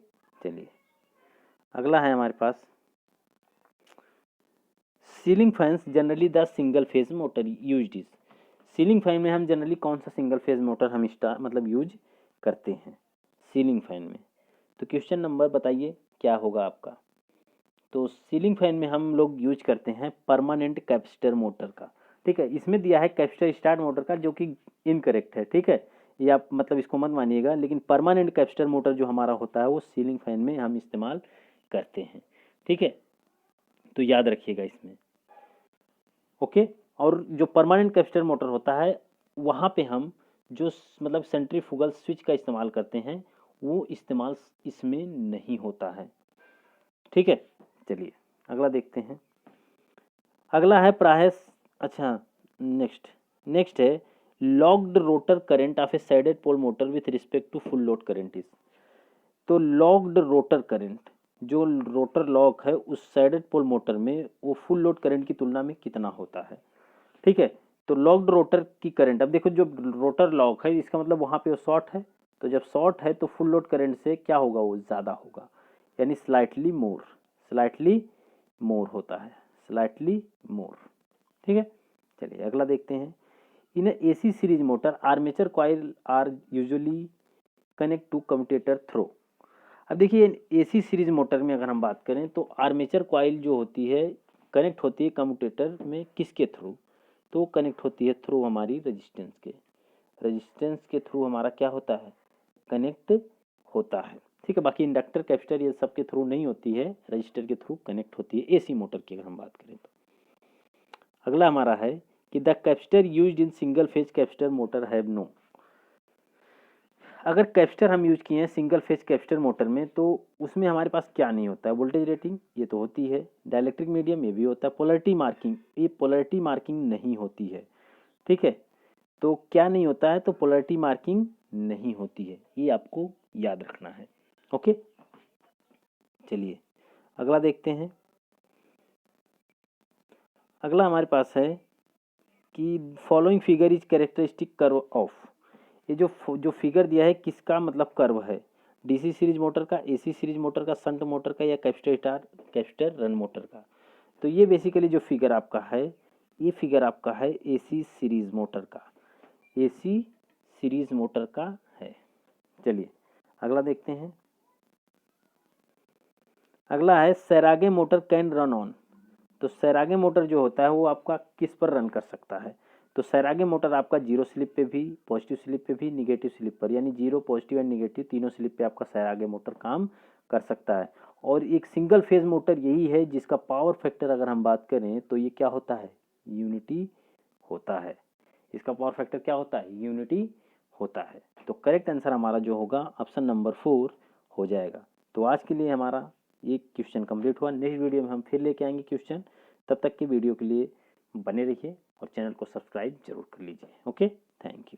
चलिए अगला है हमारे पास ceiling fans generally the single phase motor used is, ceiling fan में हम जनरली कौन सा सिंगल फेज मोटर हम मतलब यूज करते हैं सीलिंग फैन में, तो क्वेश्चन नंबर बताइए क्या होगा आपका। तो सीलिंग फैन में हम लोग यूज करते हैं परमानेंट कैपेसिटर मोटर का। ठीक है, इसमें दिया है कैपेसिटर स्टार्ट मोटर का जो कि इनकरेक्ट है। ठीक है, ये आप मतलब इसको मत मानिएगा, लेकिन परमानेंट कैपेसिटर मोटर जो हमारा होता है वो सीलिंग फैन में हम इस्तेमाल करते हैं। ठीक है, तो याद रखिएगा इसमें। ओके, और जो परमानेंट कैपेसिटर मोटर होता है वहाँ पे हम जो मतलब सेंट्रीफ्यूगल स्विच का इस्तेमाल करते हैं वो इस्तेमाल इसमें नहीं होता है। ठीक है, चलिए अगला देखते हैं। अगला है प्राय, अच्छा नेक्स्ट है locked rotor current of a shaded pole motor with respect to full load current is, तो लॉक्ड रोटर करंट जो रोटर लॉक है उस सैडेड पोल मोटर में वो फुल लोड करंट की तुलना में कितना होता है। ठीक है, तो लॉक्ड रोटर की करंट, अब देखो जो रोटर लॉक है इसका मतलब वहाँ पे वो शॉर्ट है, तो जब शॉर्ट है तो फुल लोड करंट से क्या होगा, वो ज़्यादा होगा, यानी स्लाइटली मोर होता है, स्लाइटली मोर। ठीक है, चलिए अगला देखते हैं। In AC series motor armature coil are usually connect to commutator through. अब देखिए एसी सीरीज मोटर में अगर हम बात करें तो आर्मेचर कॉइल जो होती है कनेक्ट होती है कम्यूटेटर में किसके थ्रू, तो कनेक्ट होती है थ्रू हमारी रेजिस्टेंस के थ्रू हमारा क्या होता है, कनेक्ट होता है। ठीक है, बाकी इंडक्टर कैपेसिटर ये सब के थ्रू नहीं होती है, रजिस्टर के थ्रू कनेक्ट होती है एसी मोटर की अगर हम बात करें तो। अगला हमारा है कि the capacitor used in single phase capacitor motor have no. अगर कैपेसिटर हम यूज किए हैं सिंगल फेज कैपेसिटर मोटर में तो उसमें हमारे पास क्या नहीं होता है, वोल्टेज रेटिंग ये तो होती है, डाइलेक्ट्रिक मीडियम ये भी होता है, पोलरिटी मार्किंग ये पोलरिटी मार्किंग नहीं होती है। ठीक है, तो क्या नहीं होता है, तो पोलरिटी मार्किंग नहीं होती है, ये आपको याद रखना है। ओके, चलिए अगला देखते हैं। अगला हमारे पास है कि following figure is characteristic curve of. ये जो फिगर दिया है किसका मतलब कर्व है, डीसी सीरीज मोटर का, एसी सीरीज मोटर का, शंट मोटर का, या कैपेसिटर रन मोटर का। तो ये बेसिकली जो फिगर आपका है, ये फिगर आपका है एसी सीरीज मोटर का, एसी सीरीज मोटर का है। चलिए अगला देखते हैं। अगला है सैरागे मोटर कैन रन ऑन। तो सैरागे मोटर जो होता है वो आपका किस पर रन कर सकता है, तो सैरागे मोटर आपका जीरो स्लिप पे भी, पॉजिटिव स्लिप पे भी, निगेटिव स्लिप पर, यानी जीरो, पॉजिटिव एंड निगेटिव तीनों स्लिप पे आपका सैरागे मोटर काम कर सकता है। और एक सिंगल फेज मोटर यही है जिसका पावर फैक्टर अगर हम बात करें तो ये क्या होता है, यूनिटी होता है। इसका पावर फैक्टर क्या होता है, यूनिटी होता है। तो करेक्ट आंसर हमारा जो होगा ऑप्शन नंबर 4 हो जाएगा। तो आज के लिए हमारा ये क्वेश्चन कंप्लीट हुआ। नेक्स्ट वीडियो में हम फिर लेके आएंगे क्वेश्चन। तब तक के वीडियो के लिए बने रहिए और चैनल को सब्सक्राइब जरूर कर लीजिए। Okay, thank you.